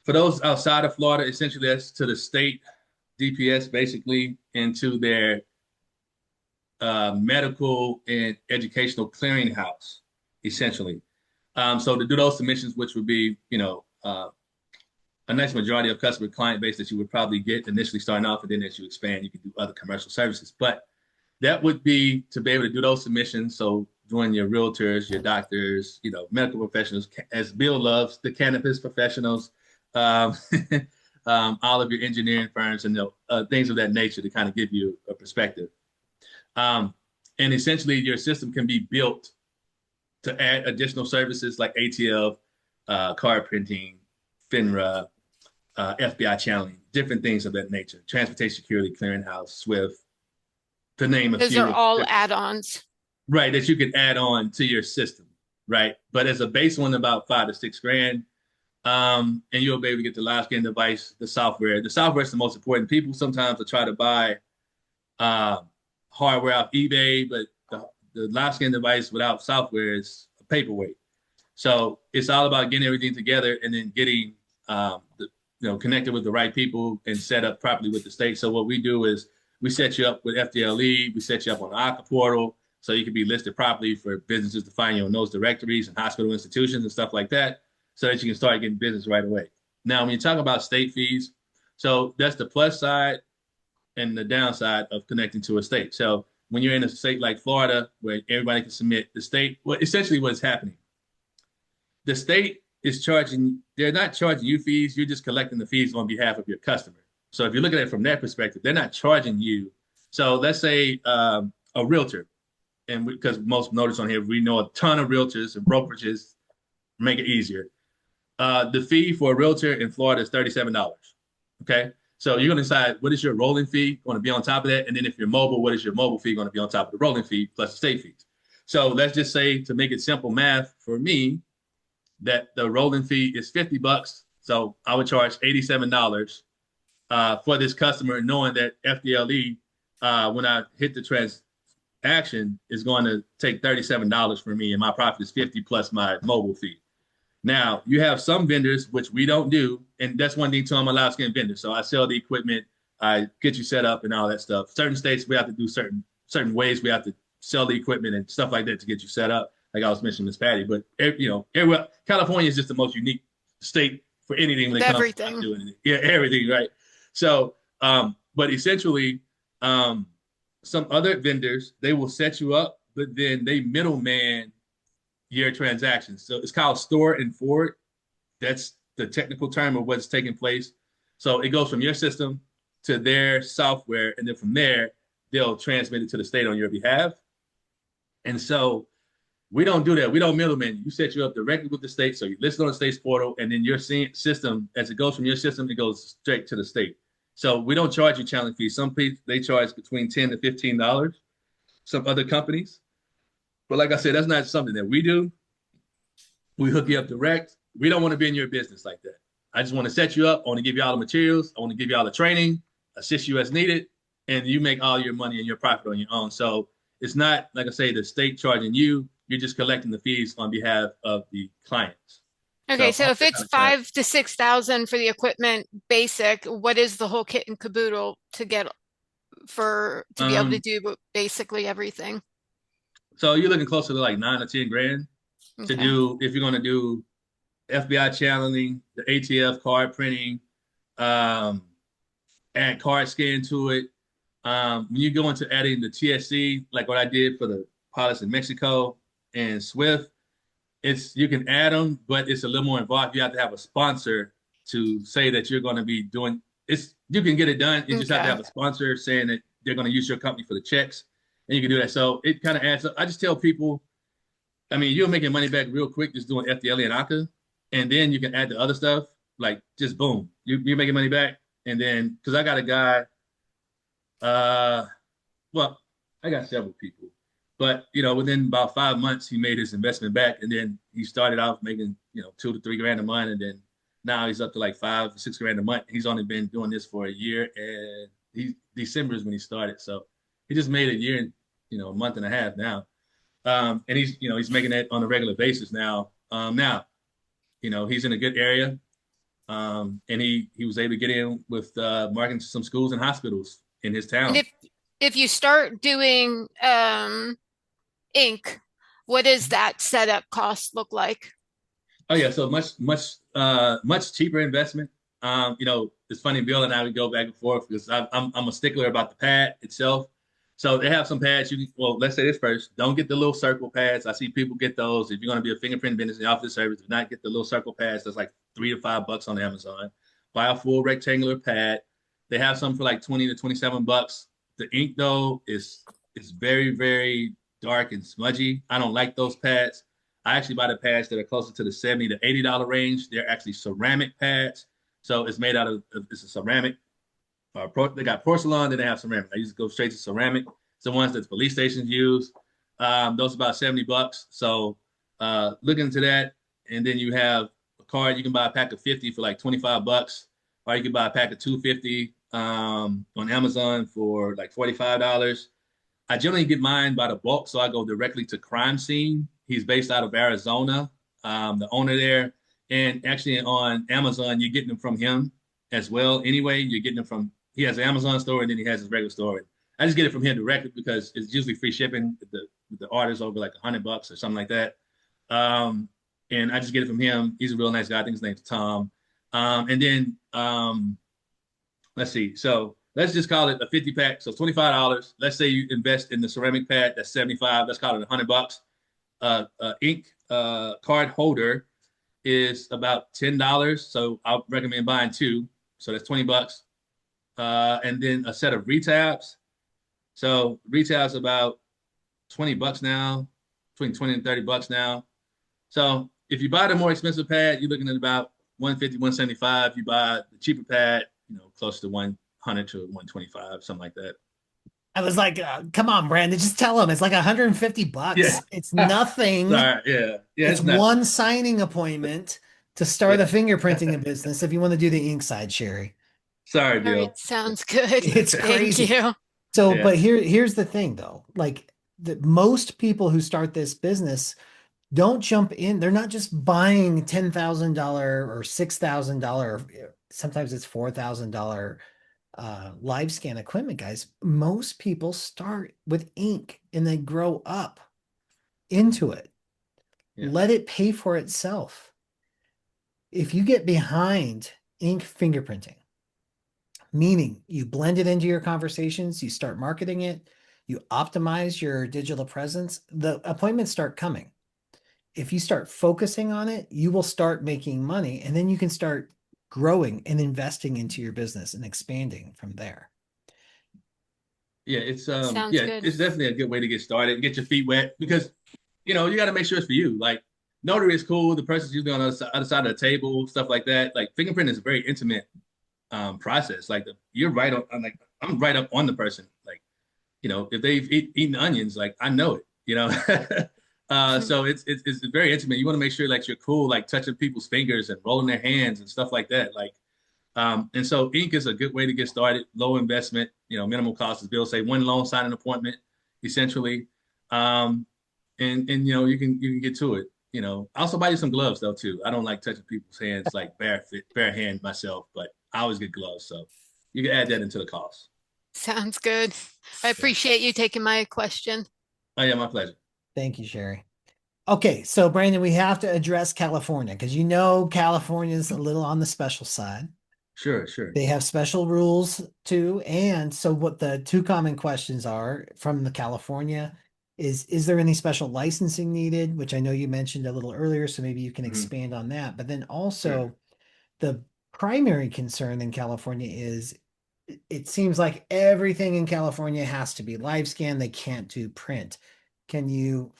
For those outside of Florida, essentially that's to the state DPS basically into their medical and educational clearinghouse, essentially. So to do those submissions, which would be, a nice majority of customer client base that you would probably get initially starting off, and then as you expand, you can do other commercial services. But that would be to be able to do those submissions. So join your realtors, your doctors, medical professionals, as Bill loves, the cannabis professionals, um, all of your engineering firms and things of that nature to kind of give you a perspective. And essentially, your system can be built to add additional services like ATL, card printing, FINRA, FBI channeling, different things of that nature, transportation security, clearinghouse, SWIFT, to name a Those few. are all add-ons. Right, that you can add on to your system, right? But as a base one, about $5 to $6 grand, and you'll be able to get the live scan device, the software. The software is the most important. People sometimes will try to buy hardware off eBay, but the live scan device without software is a paperweight. So it's all about getting everything together and then getting connected with the right people and set up properly with the state. So what we do is we set you up with FDLE, we set you up on the ACA portal so you can be listed properly for businesses to find you on those directories and hospital institutions and stuff like that so that you can start getting business right away. Now, when you talk about state fees, so that's the plus side and the downside of connecting to a state. So when you're in a state like Florida, where everybody can submit, the state, well, essentially what's happening, the state is they're not charging you fees, you're just collecting the fees on behalf of your customer. So if you look at it from that perspective, they're not charging you. So let's say a realtor, and because most notice on here, we know a ton of realtors and brokerages, make it easier. The fee for a realtor in Florida is $37. Okay. So you're going to decide what is your rolling fee going to be on top of that. And then if you're mobile, what is your mobile fee going to be on top of the rolling fee plus the state fees? So let's just say, to make it simple math for me, that the rolling fee is $50. So I would charge $87 for this customer, knowing that FDLE, when I hit the transaction, is going to take $37 for me, and my profit is $50 plus my mobile fee. Now, you have some vendors, which we don't do, and that's one thing too, I'm a live scan vendor. So I sell the equipment, I get you set up and all that stuff. Certain states, we have to do certain ways. We have to sell the equipment and stuff like that to get you set up, like I was mentioning Miss Patty. But everywhere, California is just the most unique state for anything when it comes Everything. to doing it. Yeah, everything, right? So, but essentially, some other vendors, they will set you up, but then they middleman your transactions. So it's called store and forward. That's the technical term of what's taking place. So it goes from your system to their software, and then from there, they'll transmit it to the state on your behalf. And so we don't do that. We don't middleman. You set you up directly with the state. So you list it on the state's portal, and then your system, as it goes from your system, it goes straight to the state. So we don't charge you challenge fees. Some people, they charge between $10 to $15, some other companies. But like I said, that's not something that we do. We hook you up direct. We don't want to be in your business like that. I just want to set you up. I want to give you all the materials. I want to give you all the training, assist you as needed, and you make all your money and your profit on your own. So it's not, like I say, the state charging you. You're just collecting the fees on behalf of the clients. Okay, so if it's 5,000 to 6,000 for the equipment basic, what is the whole kit and caboodle to be able to do basically everything? So you're looking closer to like 9 or 10 grand to do, if you're going to do FBI channeling, the ATF card printing, add card scan to it. When you go into adding the TSC, like what I did for the pilots in Mexico and SWIFT, you can add them, but it's a little more involved. You have to have a sponsor to say that you're going to be doing it's. You can get it done. You just have to have a sponsor saying that they're going to use your company for the checks, and you can do that. So it kind of adds up. I just tell people, I mean, you're making money back real quick just doing FDLE and ACA, and then you can add the other stuff. Like just boom, you're making money back, and then because I got a guy, well, I got several people. But, within about 5 months, he made his investment back. And then he started off making, 2 to 3 grand a month. And then now he's up to like 5 to 6 grand a month. He's only been doing this for a year. And December is when he started. So he just made a year and, a month and a half now. And he's making that on a regular basis now. He's in a good area. And he was able to get in with marketing to some schools and hospitals in his town. And if you start doing ink, what does that setup cost look like? Oh yeah, so much cheaper investment. It's funny, Bill and I would go back and forth because I'm a stickler about the pad itself. So they have some pads. Well, let's say this first. Don't get the little circle pads. I see people get those. If you're going to be a fingerprint business and offer this service, do not get the little circle pads. That's like $3 to $5 on Amazon. Buy a full rectangular pad. They have some for like 20 to 27 bucks. The ink though is very, very dark and smudgy. I don't like those pads. I actually buy the pads that are closer to the $70 to $80 range. They're actually ceramic pads. So it's made out of it's a ceramic. They got porcelain, then they have ceramic. I used to go straight to ceramic. It's the ones that the police stations use. Those are about $70. So look into that. And then you have a card. You can buy a pack of 50 for like $25, or you can buy a pack of 250 on Amazon for like $45. I generally get mine by the bulk, so I go directly to Crime Scene. He's based out of Arizona, the owner there. And actually on Amazon, you're getting them from him as well. Anyway, you're getting them from, he has an Amazon store and then he has his regular store. I just get it from him directly because it's usually free shipping with the orders over like $100 or something like that. And I just get it from him. He's a real nice guy. I think his name's Tom. And then let's see. So let's just call it a 50 pack. So $25. Let's say you invest in the ceramic pad. That's 75. Let's call it $100. Ink card holder is about $10. So I'll recommend buying two. So that's $20. And then a set of retabs. So retabs about $20 now, between 20 and $30 now. So if you buy the more expensive pad, you're looking at about 150, 175. You buy the cheaper pad, close to 100 to 125, something like that. I was like, come on, Brandon, just tell him it's like $150. Yeah. It's nothing. Sorry, yeah. It's one signing appointment to start a fingerprinting business if you want to do the ink side, Sherry. Sorry, All Bill. right, sounds good. It's crazy. Thank you. So, Yeah. but here's the thing though, like most people who start this business don't jump in. They're not just buying $10,000 or $6,000. Sometimes it's $4,000 live scan equipment, guys. Most people start with ink and they grow up into it. Yeah. Let it pay for itself. If you get behind ink fingerprinting, meaning you blend it into your conversations, you start marketing it, you optimize your digital presence, the appointments start coming. If you start focusing on it, you will start making money, and then you can start growing and investing into your business and expanding from there. Yeah, it's Sounds good. it's definitely a good way to get started and get your feet wet because you got to make sure it's for you. Like Notary is cool, the person's usually on the other side of the table, stuff like that. Like fingerprint is a very intimate process. Like you're right on, I'm right up on the person. Like, if they've eaten onions, like I know it, so it's very intimate. You want to make sure like you're cool, like touching people's fingers and rolling their hands and stuff like that. Like, and so ink is a good way to get started, low investment, minimal cost, as Bill say, one loan signing appointment, essentially. And you can get to it. I also buy you some gloves though too. I don't like touching people's hands like bare hand myself, but I always get gloves, so you can add that into the cost. Sounds good. I appreciate you taking my question. Oh yeah, my pleasure. Thank you, Sherry. Okay, so Brandon, we have to address California because California is a little on the special side. Sure. They have special rules too. And so what the two common questions are from the California is there any special licensing needed, which I know you mentioned a little earlier, so maybe you can expand on that. But then also the primary concern in California is it seems like everything in California has to be live scan. They can't do print. Can you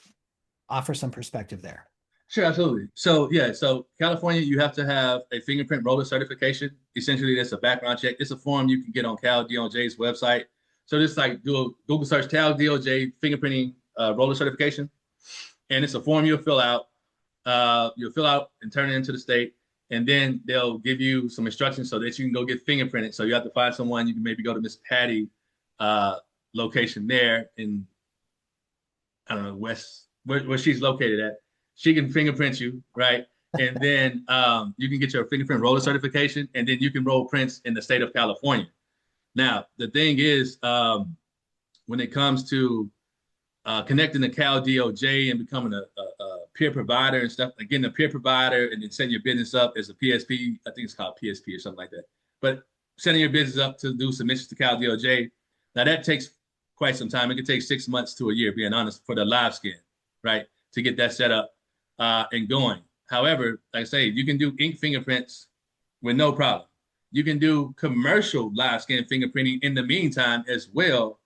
offer some perspective there? Sure, absolutely. So California, you have to have a fingerprint roller certification. Essentially, that's a background check. It's a form you can get on Cal DOJ's website. So just like do a Google search, Cal DOJ fingerprinting roller certification, and it's a form you'll fill out. You'll fill out and turn it into the state, and then they'll give you some instructions so that you can go get fingerprinted. So you have to find someone. You can maybe go to Miss Patty location there in, I don't know, west where she's located at. She can fingerprint you, right? And then you can get your fingerprint roller certification, and then you can roll prints in the state of California. Now, the thing is, when it comes to connecting to Cal DOJ and becoming a peer provider and stuff, like getting a peer provider and then setting your business up as a PSP, I think it's called PSP or something like that. But setting your business up to do submissions to Cal DOJ, now that takes quite some time. It could take 6 months to a year, being honest, for the live scan, right? To get that set up and going. However, like I say, you can do ink fingerprints with no problem. You can do commercial live scan fingerprinting in the meantime as well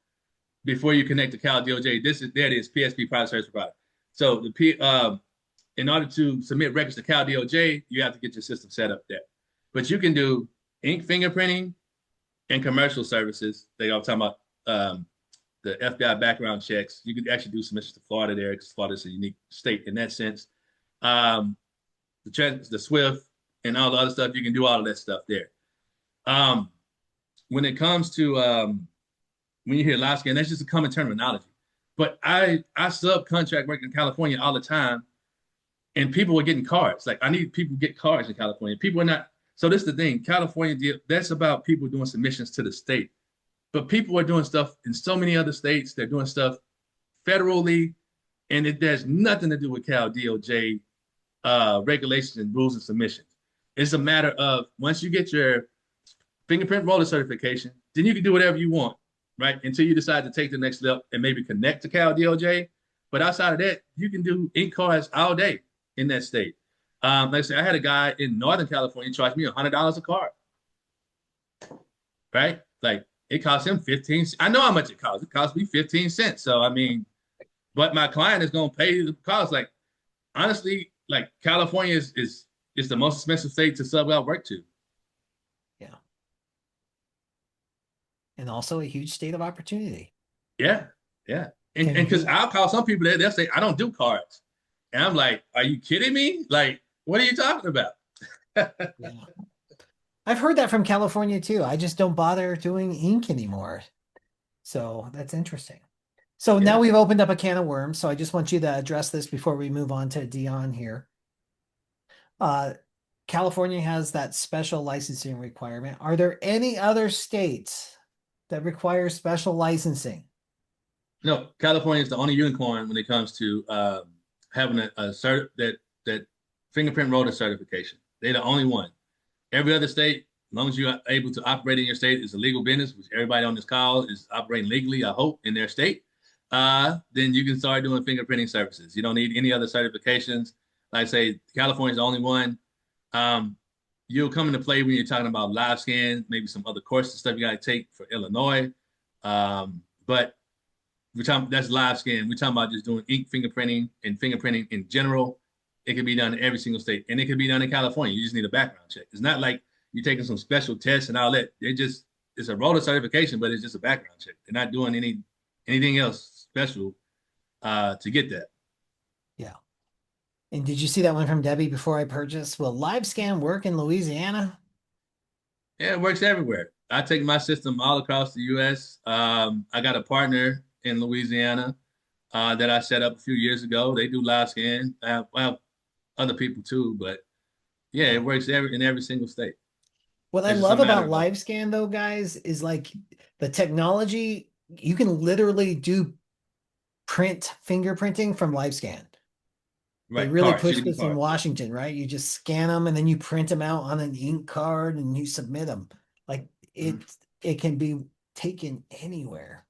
before you connect to Cal DOJ. There it is, PSP, Private Service Provider. So in order to submit records to Cal DOJ, you have to get your system set up there. But you can do ink fingerprinting and commercial services. They are talking about the FBI background checks. You could actually do submissions to Florida there because Florida is a unique state in that sense. The SWIFT and all the other stuff, you can do all of that stuff there. When it comes to when you hear live scan, that's just a common terminology. But I subcontract work in California all the time, and people are getting cards. Like I need people to get cards in California. People are not. So this is the thing. California, that's about people doing submissions to the state. But people are doing stuff in so many other states. They're doing stuff federally, and it has nothing to do with Cal DOJ regulations and rules and submissions. It's a matter of once you get your fingerprint roller certification, then you can do whatever you want, right? Until you decide to take the next step and maybe connect to Cal DOJ. But outside of that, you can do ink cards all day in that state. Like I said, I had a guy in Northern California charge me $100 a card, right? Like it cost him 15 cents. I know how much it costs. It cost me 15 cents. So, I mean, but my client is going to pay the cost. Like, honestly, like California is the most expensive state to sub out work to. Yeah. And also a huge state of opportunity. Yeah. Yeah. And because I'll call some people there, they'll say, I don't do cards. And I'm like, are you kidding me? Like, what are you talking about? Yeah. I've heard that from California too. I just don't bother doing ink anymore. So that's interesting. So now we've opened up a can of worms. So I just want you to address this before we move on to Dion here. California has that special licensing requirement. Are there any other states that require special licensing? No, California is the only unicorn when it comes to having a cert that fingerprint roller certification. They're the only one. Every other state, as long as you're able to operate in your state, is a legal business, which everybody on this call is operating legally, I hope, in their state. Then you can start doing fingerprinting services. You don't need any other certifications. Like I say, California is the only one. You'll come into play when you're talking about live scan, maybe some other courses and stuff you got to take for Illinois. But that's live scan. We're talking about just doing ink fingerprinting and fingerprinting in general. It can be done in every single state, and it can be done in California. You just need a background check. It's not like you're taking some special tests and all that. It's a roller certification, but it's just a background check. They're not doing anything else special to get that. Yeah. And did you see that one from Debbie before I purchased? Will live scan work in Louisiana? Yeah, it works everywhere. I take my system all across the U.S. I got a partner in Louisiana that I set up a few years ago. They do live scan. I have other people too, but yeah, it works in every single state. What I love about live scan though, guys, is like the technology. You can literally do print fingerprinting from live scan. Right. They really push this in Washington, right? You just scan them and then you print them out on an ink card and you submit them. Like it can be taken anywhere.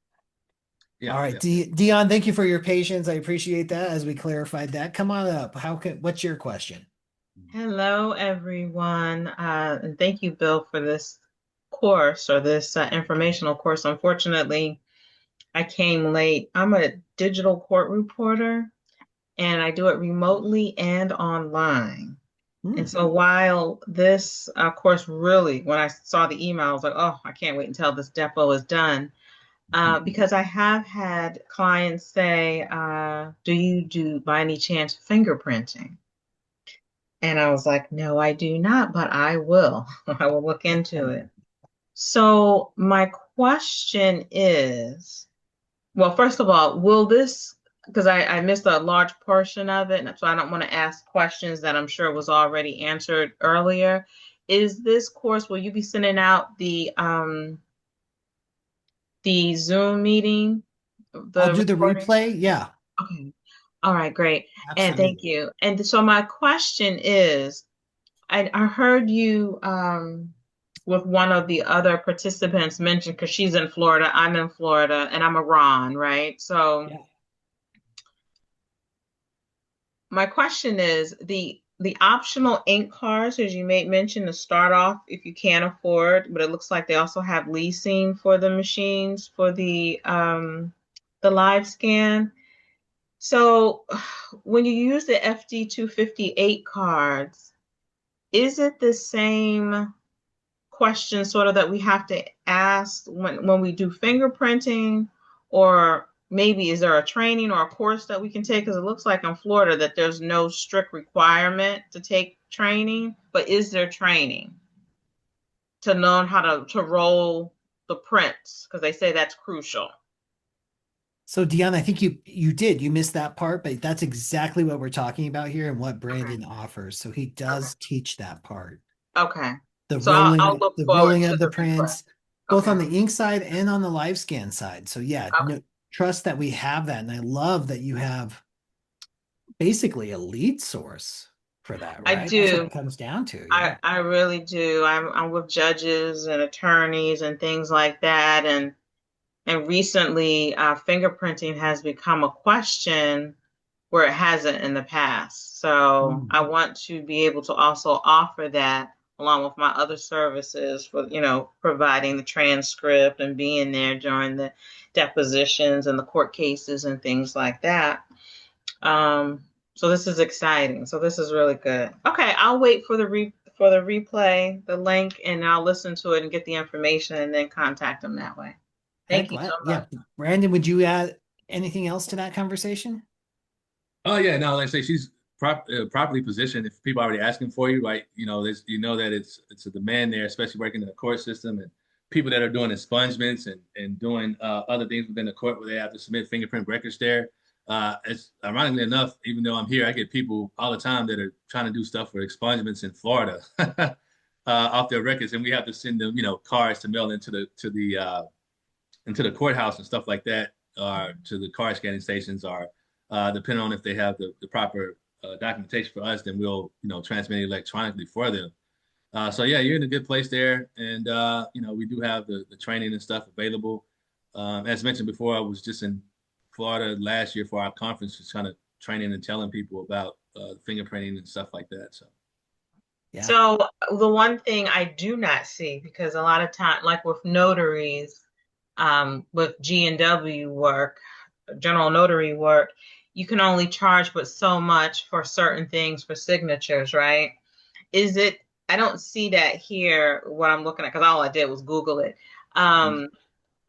Yeah, all right, yeah. Dion, thank you for your patience. I appreciate that as we clarified that. Come on up. What's your question? Hello, everyone. And thank you, Bill, for this course or this informational course. Unfortunately, I came late. I'm a digital court reporter, and I do it remotely and online. And so while this course really, when I saw the email, I was like, oh, I can't wait until this depot is done. Because I have had clients say, do you do by any chance fingerprinting? And I was like, no, I do not, but I will. I will look into it. So my question is, well, first of all, will this, because I missed a large portion of it, so I don't want to ask questions that I'm sure was already answered earlier. Is this course, will you be sending out the Zoom meeting? I'll do the replay. Yeah. Okay. All right, great. Absolutely. And thank you. And so my question is, I heard you with one of the other participants mentioned, because she's in Florida, I'm in Florida, and I'm a Ron, right? So Yeah. my question is the optional ink cards, as you made mention, to start off if you can't afford, but it looks like they also have leasing for the machines for the live scan. So when you use the FD 258 cards, is it the same question sort of that we have to ask when we do fingerprinting, or maybe is there a training or a course that we can take? Because it looks like in Florida that there's no strict requirement to take training, but is there training to learn how to roll the prints? Because they say that's crucial. So Dion, I think you missed that part, but that's exactly what we're talking about here and what Brandon offers. So he does teach that part. Okay. The So I'll look forward rolling to of the the replay. prints, both Okay. on the ink side and on the live scan side. So yeah, no, trust that we have that. And I love that you have basically a lead source for that, I right? That's what do. it comes down to. Yeah. I really do. I'm with judges and attorneys and things like that. And recently, fingerprinting has become a question where it hasn't in the past. So I want to be able to also offer that along with my other services for, providing the transcript and being there during the depositions and the court cases and things like that. So this is exciting. So this is really good. Okay, I'll wait for the replay, the link, and I'll listen to it and get the information and then contact them that way. Thank you so much. Yeah. Brandon, would you add anything else to that conversation? Oh yeah, no, like I say, she's properly positioned. If people are already asking for you, right? There's that it's a demand there, especially working in the court system and people that are doing expungements and doing other things within the court where they have to submit fingerprint records there. It's ironically enough, even though I'm here, I get people all the time that are trying to do stuff for expungements in Florida off their records, and we have to send them, cards to mail into the courthouse and stuff like that, to the card scanning stations, or depending on if they have the proper documentation for us, then we'll transmit it electronically for them. So yeah, you're in a good place there, and we do have the training and stuff available. As mentioned before, I was just in Florida last year for our conference, just kind of training and telling people about fingerprinting and stuff like that. So. Yeah. So the one thing I do not see, because a lot of time, like with notaries, with G&W work, general notary work, you can only charge but so much for certain things for signatures, right? I don't see that here, what I'm looking at, because all I did was Google it.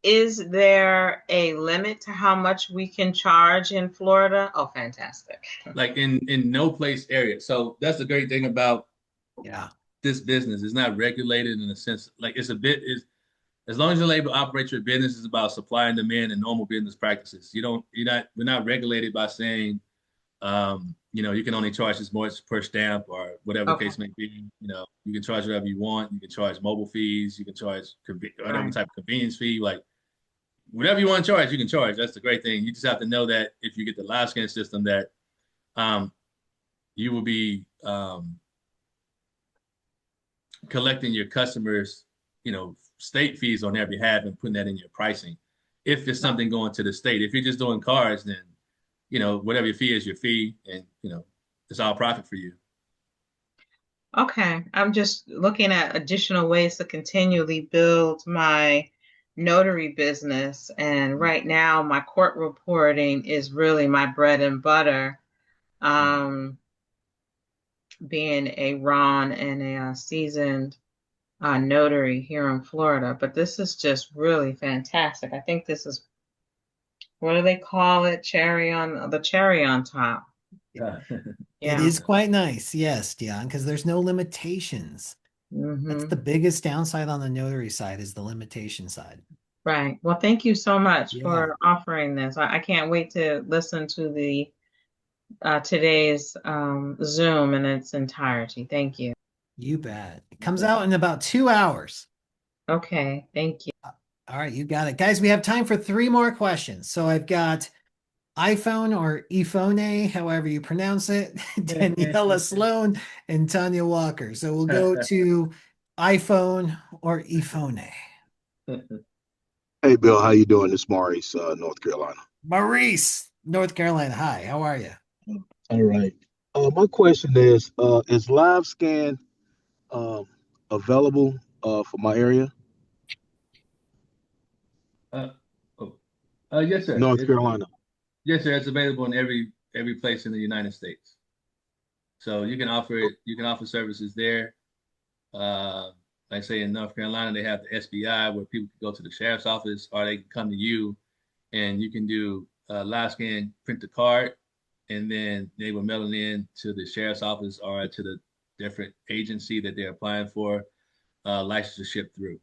Is there a limit to how much we can charge in Florida? Oh, fantastic. Like in no place area. So that's the great thing about this business. It's not regulated in a sense, like it's as long as you're able to operate your business, is about supply and demand and normal business practices. We're not regulated by saying, you can only charge this much per stamp or whatever the case may be. You can charge whatever you want. You can charge mobile fees. You can charge whatever type of convenience fee. Like whatever you want to charge, you can charge. That's the great thing. You just have to know that if you get the live scan system, that you will be collecting your customers, state fees on their behalf and putting that in your pricing. If there's something going to the state, if you're just doing cards, then, whatever your fee is, your fee, and, it's all profit for you. Okay. I'm just looking at additional ways to continually build my notary business. And right now, my court reporting is really my bread and butter. Being a Ron and a seasoned notary here in Florida, but this is just really fantastic. I think this is, what do they call it? Cherry on top. Yeah. It is quite nice. Yes, Dion, because there's no limitations. That's the biggest downside on the notary side, is the limitation side. Right. Well, thank you so much for offering this. I can't wait to listen to the today's Zoom in its entirety. Thank you. You bet. It comes out in about 2 hours. Okay. Thank you. All right, you got it. Guys, we have time for 3 more questions. So I've got iPhone or iPhone, however you pronounce it, Daniela Sloan and Tanya Walker. So we'll go to iPhone or iPhone? Hey Bill, how you doing? This is Maurice, North Carolina. Maurice, North Carolina. Hi, how are you? All right. My question is live scan um, available for my area, Uh, oh, yes, sir. North Carolina? Yes, sir. It's available in every place in the United States. So you can offer it. You can offer services there. Uh, like say in North Carolina, they have the SBI where people can go to the sheriff's office, or they can come to you, and you can do live scan, print the card, and then they will mail it in to the sheriff's office or to the different agency that they're applying for license to ship through.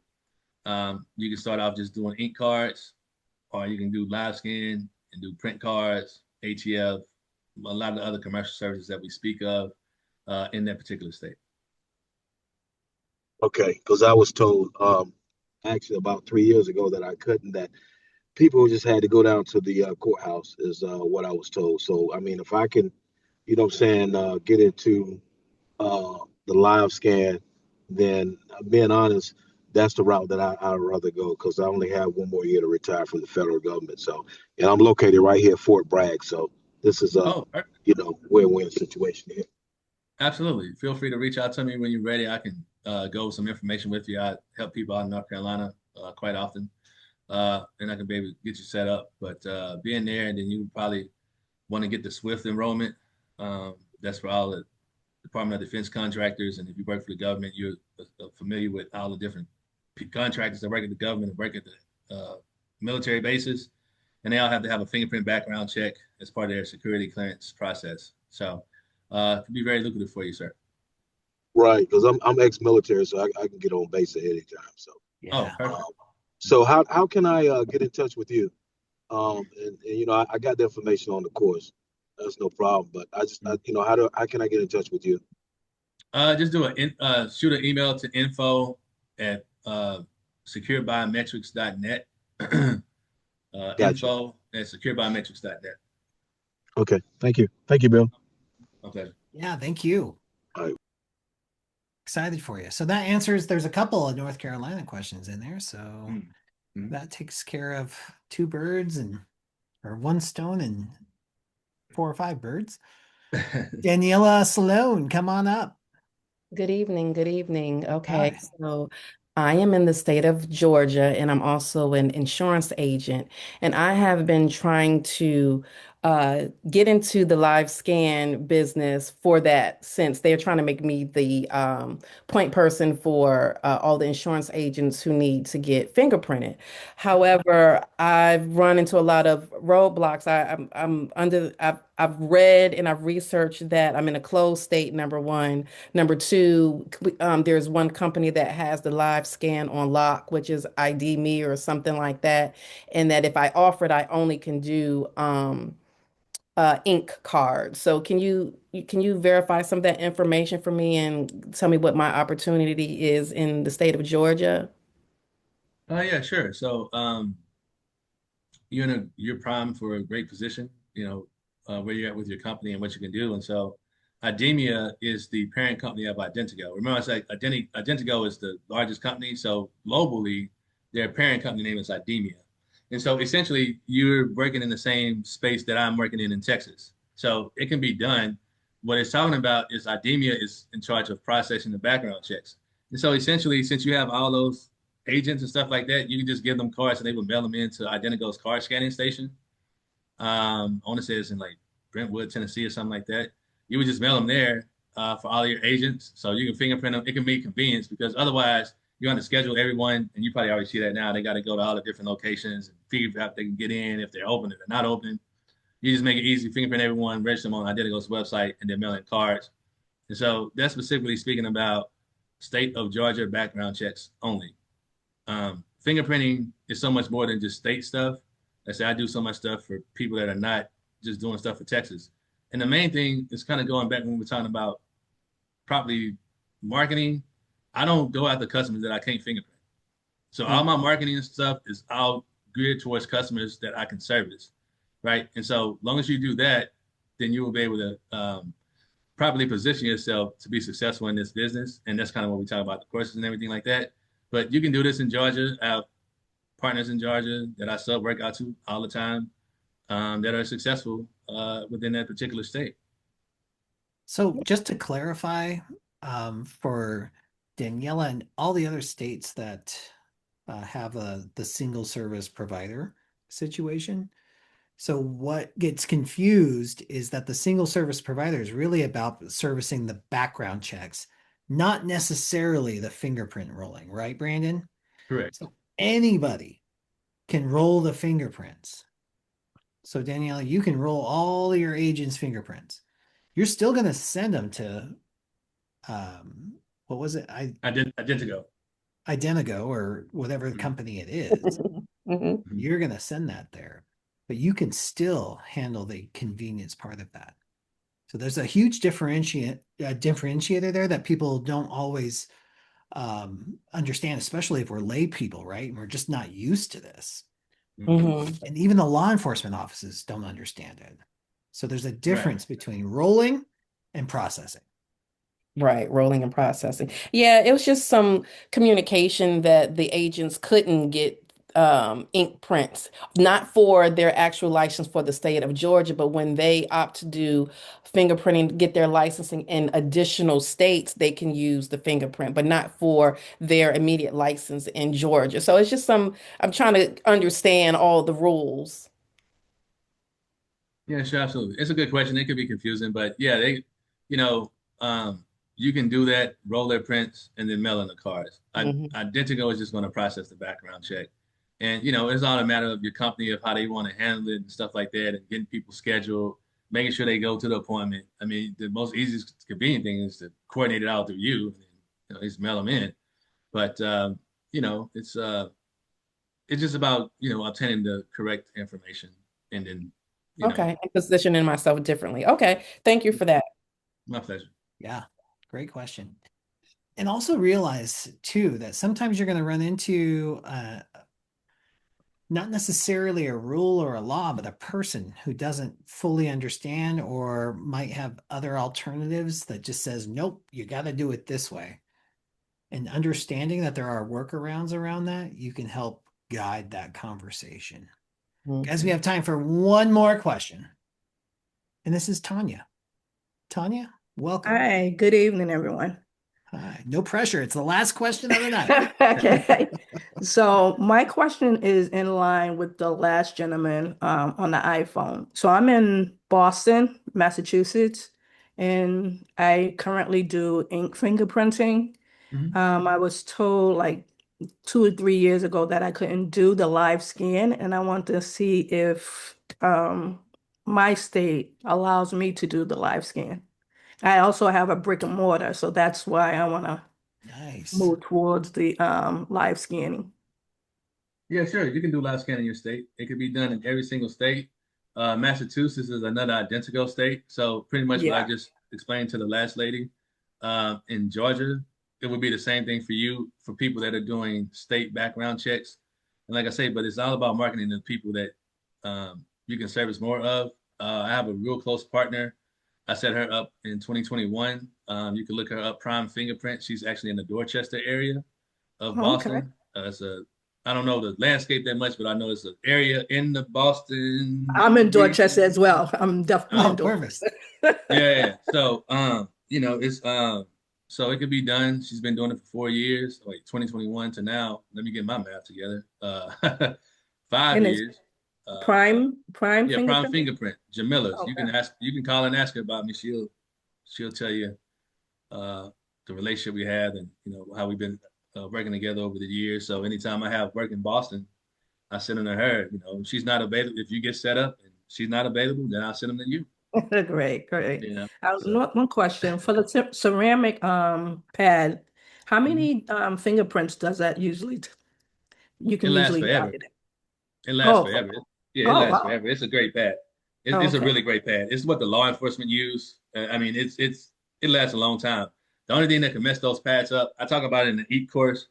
You can start off just doing ink cards, or you can do live scan and do print cards, ATF, a lot of the other commercial services that we speak of in that particular state. Okay, because I was told actually about 3 years ago that I couldn't. That people just had to go down to the courthouse is what I was told. So I mean, if I can, what I'm saying, get into uh, the live scan, then being honest, that's the route that I'd rather go because I only have 1 more year to retire from the federal government. So, and I'm located right here at Fort Bragg. So this is a, Oh, perfect. win-win situation here. Absolutely. Feel free to reach out to me when you're ready. I can go over some information with you. I help people out in North Carolina quite often, and I can be able to get you set up. But being there, and then you probably want to get the SWIFT enrollment. That's for all the Department of Defense contractors, and if you work for the government, you're familiar with all the different contractors that work at the government and work at the military bases, and they all have to have a fingerprint background check as part of their security clearance process. So it can be very lucrative for you, sir. Right, because I'm ex-military, so I can get on base at any time. So, Oh, Yeah. perfect. so how can I get in touch with you? And I got the information on the course. That's no problem. But I just how can I get in touch with you? Just shoot an email to info at securebiometrics.net. Gotcha. Info at securebiometrics.net. Okay. Thank you, Bill. Okay. Yeah, thank you. All right. Excited for you. So that answers, there's a couple of North Carolina questions in there. So Mm-hmm. that takes care of two birds or one stone and 4 or 5 birds. Daniela Sloan, come on up. Good evening. Good evening. Okay, Hi. so I am in the state of Georgia and I'm also an insurance agent. And I have been trying to get into the live scan business for that since they're trying to make me the point person for all the insurance agents who need to get fingerprinted. However, I've run into a lot of roadblocks. I've read and I've researched that I'm in a closed state, number one. Number two, there's one company that has the live scan on lock, which is ID Me or something like that. And that if I offer it, I only can do ink cards. So can you verify some of that information for me and tell me what my opportunity is in the state of Georgia? Yeah, sure. So you're primed for a great position, where you're at with your company and what you can do. And so Idemia is the parent company of Identigo. Remember, I said Identigo is the largest company. So globally, their parent company name is Idemia. And so essentially, you're working in the same space that I'm working in Texas. So it can be done. What it's talking about is Idemia is in charge of processing the background checks. And so essentially, since you have all those agents and stuff like that, you can just give them cards and they will mail them into Identigo's card scanning station. I want to say it's in like Brentwood, Tennessee, or something like that. You would just mail them there for all your agents, so you can fingerprint them. It can be convenience because otherwise you have to schedule everyone, and you probably already see that now. They got to go to all the different locations and figure out if they can get in, if they're open, if they're not open. You just make it easy, fingerprint everyone, register them on Identigo's website, and then mail in cards. And so that's specifically speaking about state of Georgia background checks only. Fingerprinting is so much more than just state stuff. I say I do so much stuff for people that are not just doing stuff for Texas. And the main thing is kind of going back when we were talking about properly marketing. I don't go after customers that I can't fingerprint. So all my marketing and stuff is all geared towards customers that I can service, right? And so long as you do that, then you will be able to properly position yourself to be successful in this business. And that's kind of what we talk about, the courses and everything like that. But you can do this in Georgia. I have partners in Georgia that I sub work out to all the time, that are successful within that particular state. So just to clarify, for Daniela and all the other states that have the single service provider situation. So what gets confused is that the single service provider is really about servicing the background checks, not necessarily the fingerprint rolling, right, Brandon? Correct. So anybody can roll the fingerprints. So Daniela, you can roll all your agents' fingerprints. You're still going to send them to, what was it? Identigo. Identigo or whatever Mhm. company it is. Mhm. You're going to send that there, but you can still handle the convenience part of that. So there's a huge differentiator there that people don't always understand, especially if we're lay people, right? And we're just not used to this. Mhm. And even the law enforcement offices don't understand it. So there's a Right. difference between rolling and processing. Right, rolling and processing. Yeah, it was just some communication that the agents couldn't get ink prints, not for their actual license for the state of Georgia, but when they opt to do fingerprinting, get their licensing in additional states, they can use the fingerprint, but not for their immediate license in Georgia. So it's just I'm trying to understand all the rules. Yeah, sure, absolutely. It's a good question. It could be confusing, but yeah, you know, um, you can do that, roll their prints, and then mail in the cards. Hmm. Identigo is just going to process the background check, and it's all a matter of your company of how they want to handle it and stuff like that, and getting people scheduled, making sure they go to the appointment. I mean, the most easiest, convenient thing is to coordinate it out through you, and just mail them in. But you know, it's just about obtaining the correct information, and then you know, Okay, and positioning myself differently. Okay, thank you for that. my pleasure. Yeah, great question. And also realize too that sometimes you're going to run into not necessarily a rule or a law, but a person who doesn't fully understand or might have other alternatives that just says, nope, you got to do it this way. And understanding that there are workarounds around that, you can help guide that conversation. Guys, we Mhm. have time for one more question. And this is Tanya. Tanya, welcome. Hi, good evening, everyone. Hi. No pressure. It's the last question of the night. Okay. So my question is in line with the last gentleman on the iPhone. So I'm in Boston, Massachusetts, and I currently do ink fingerprinting. Mhm. I was told like 2 or 3 years ago that I couldn't do the live scan, and I want to see if my state allows me to do the live scan. I also have a brick and mortar, so that's why I want to Nice. move towards the live scanning. Yeah, sure. You can do live scan in your state. It could be done in every single state. Massachusetts is another identical state. So pretty much what I Yeah. just explained to the last lady. In Georgia, it would be the same thing for you, for people that are doing state background checks. And like I say, but it's all about marketing to people that you can service more of. I have a real close partner. I set her up in 2021. You can look her up, Prime Fingerprint. She's actually in the Dorchester area of Oh, okay. Boston. I don't know the landscape that much, but I know it's an area in the Boston I'm in Dorchester region. as well. I'm definitely Oh, in Oh, Dorchester. perfect. yeah. So, it's so it could be done. She's been doing it for 4 years, like 2021 to now. Let me get my math together. five And it's years. Uh, prime yeah, Prime fingerprint. Fingerprint, Jamila's. Okay. You can call and ask her about me. She'll tell you the relationship we had, and how we've been working together over the years. So anytime I have work in Boston, I send them to her. If she's not available, if you get set up and she's not available, then I'll send them to you. Great, great. So One question for the ceramic pad. How mhm. many fingerprints does that usually you It can lasts usually forever. validate? It lasts Oh, forever. Yeah, it oh lasts wow. forever. It's a great pad. Oh, It's a okay. really great pad. It's what the law enforcement use. I mean, it lasts a long time. The only thing that can mess those pads up, I talk about it in the EAT course.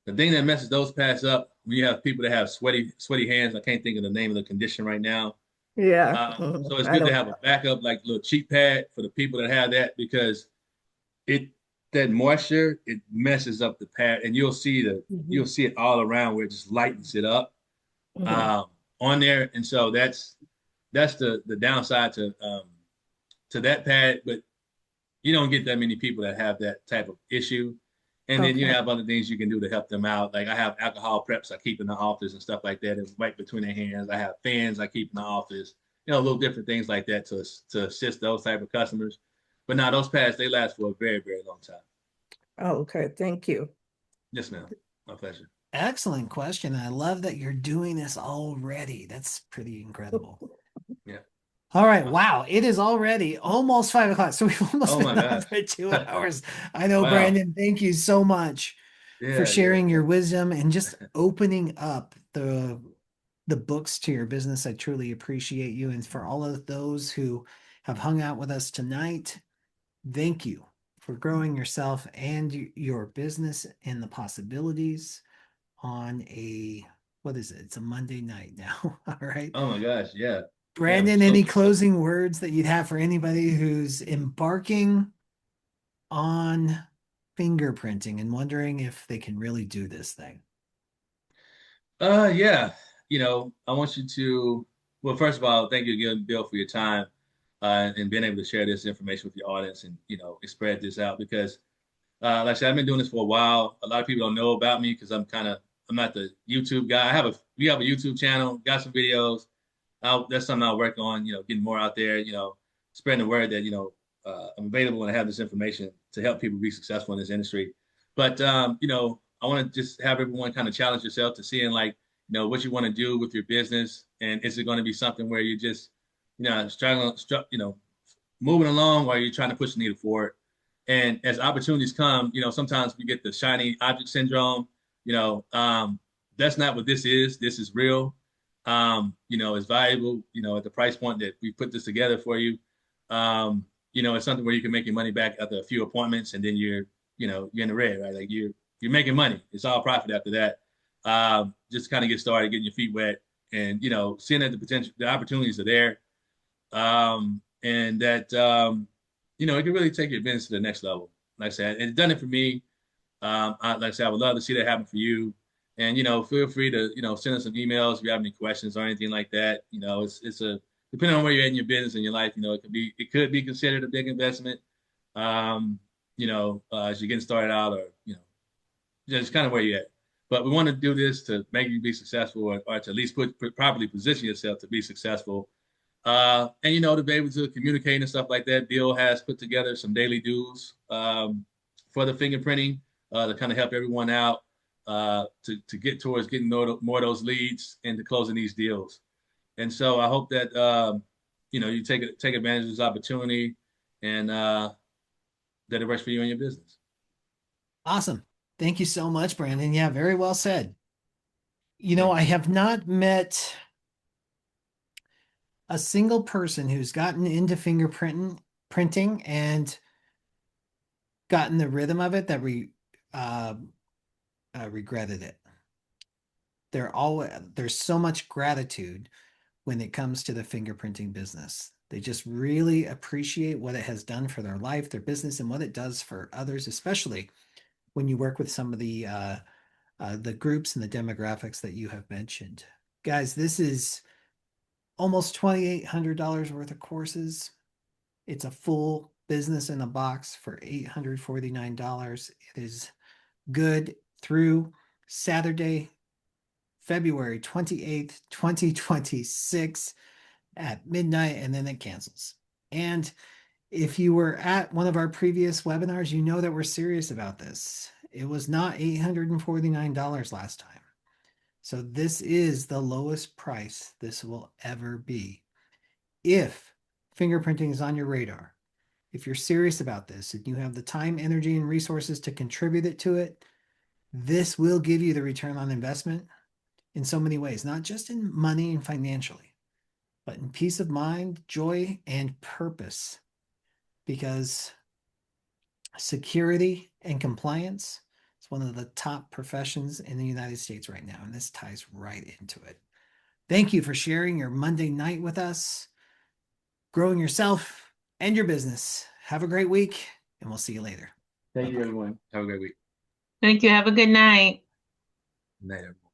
The thing that messes those pads up when you have people that have sweaty hands. I can't think of the name of the condition right now. Yeah. So it's I good to don't. have a backup, like little cheat pad for the people that have that, because it that moisture, it messes up the pad, and you'll Mhm. see it all around where it just lightens it up Mhm. um, on there. And so that's the downside to that pad. But you don't get that many people that have that type of issue. And then you Okay. have other things you can do to help them out. Like I have alcohol preps I keep in the office and stuff like that, and right between their hands. I have fans I keep in the office. Little different things like that to assist those type of customers. But now those pads, they last for a very, very long time. Oh, okay. Thank you. Yes, ma'am. My pleasure. Excellent question. I love that you're doing this already. That's pretty incredible. Yeah. All right. Wow. It is already almost 5 o'clock. So we've almost Oh been my on gosh. for 2 hours. I know, Wow. Brandon, thank you so much for Yeah, yeah, sharing yeah. your wisdom and just opening up the books to your business. I truly appreciate you. And for all of those who have hung out with us tonight, thank you for growing yourself and your business and the possibilities on what is it? It's a Monday night now. All right. Oh my gosh. Yeah. Yeah. I'm Brandon, so any closing words that you'd have for anybody who's embarking on fingerprinting and wondering if they can really do this thing? Yeah. I want you to, well, first of all, thank you again, Bill, for your time and being able to share this information with your audience and, spread this out because, like I said, I've been doing this for a while. A lot of people don't know about me because I'm not the YouTube guy. We have a YouTube channel, got some videos. That's something I'll work on, getting more out there, spreading the word that, I'm available and I have this information to help people be successful in this industry. But, I want to just have everyone kind of challenge yourself to seeing like, what you want to do with your business. And is it going to be something where you're just, struggling, moving along while you're trying to push the needle forward? And as opportunities come, sometimes we get the shiny object syndrome. You know, um, that's not what this is. This is real. It's valuable. At the price point that we put this together for you. It's something where you can make your money back after a few appointments, and then you're in the red, right? Like you're making money. It's all profit after that. Just kind of get started, getting your feet wet, and seeing that the opportunities are there, and that it can really take your business to the next level. Like I said, and it's done it for me. Like I said, I would love to see that happen for you. And feel free to send us some emails if you have any questions or anything like that. It's a depending on where you're at in your business and your life. It could be considered a big investment. As you're getting started out, or just kind of where you're at. But we want to do this to make you be successful, or to at least properly position yourself to be successful. And to be able to communicate and stuff like that. Bill has put together some daily dues for the fingerprinting to kind of help everyone out to get towards getting more of those leads and to closing these deals. And so I hope that you take advantage of this opportunity and that it works for you and your business. Awesome. Thank you so much, Brandon. Yeah, very well said. Thank I you. have not met a single person who's gotten into printing and gotten the rhythm of it that uh, regretted it. There's so much gratitude when it comes to the fingerprinting business. They just really appreciate what it has done for their life, their business, and what it does for others, especially when you work with some of the groups and the demographics that you have mentioned. Guys, this is almost $2,800 worth of courses. It's a full business in a box for $849. It is good through Saturday, February 28th, 2026 at midnight, and then it cancels. And if you were at one of our previous webinars, you know that we're serious about this. It was not $849 last time. So this is the lowest price this will ever be. If fingerprinting is on your radar, if you're serious about this and you have the time, energy, and resources to contribute it to it, this will give you the return on investment in so many ways, not just in money and financially, but in peace of mind, joy, and purpose. Because security and compliance is one of the top professions in the United States right now, and this ties right into it. Thank you for sharing your Monday night with us, growing yourself and your business. Have a great week, and we'll see you later. Thank you, everyone. Have a great week. Thank you. Have a good night. Good night, everyone.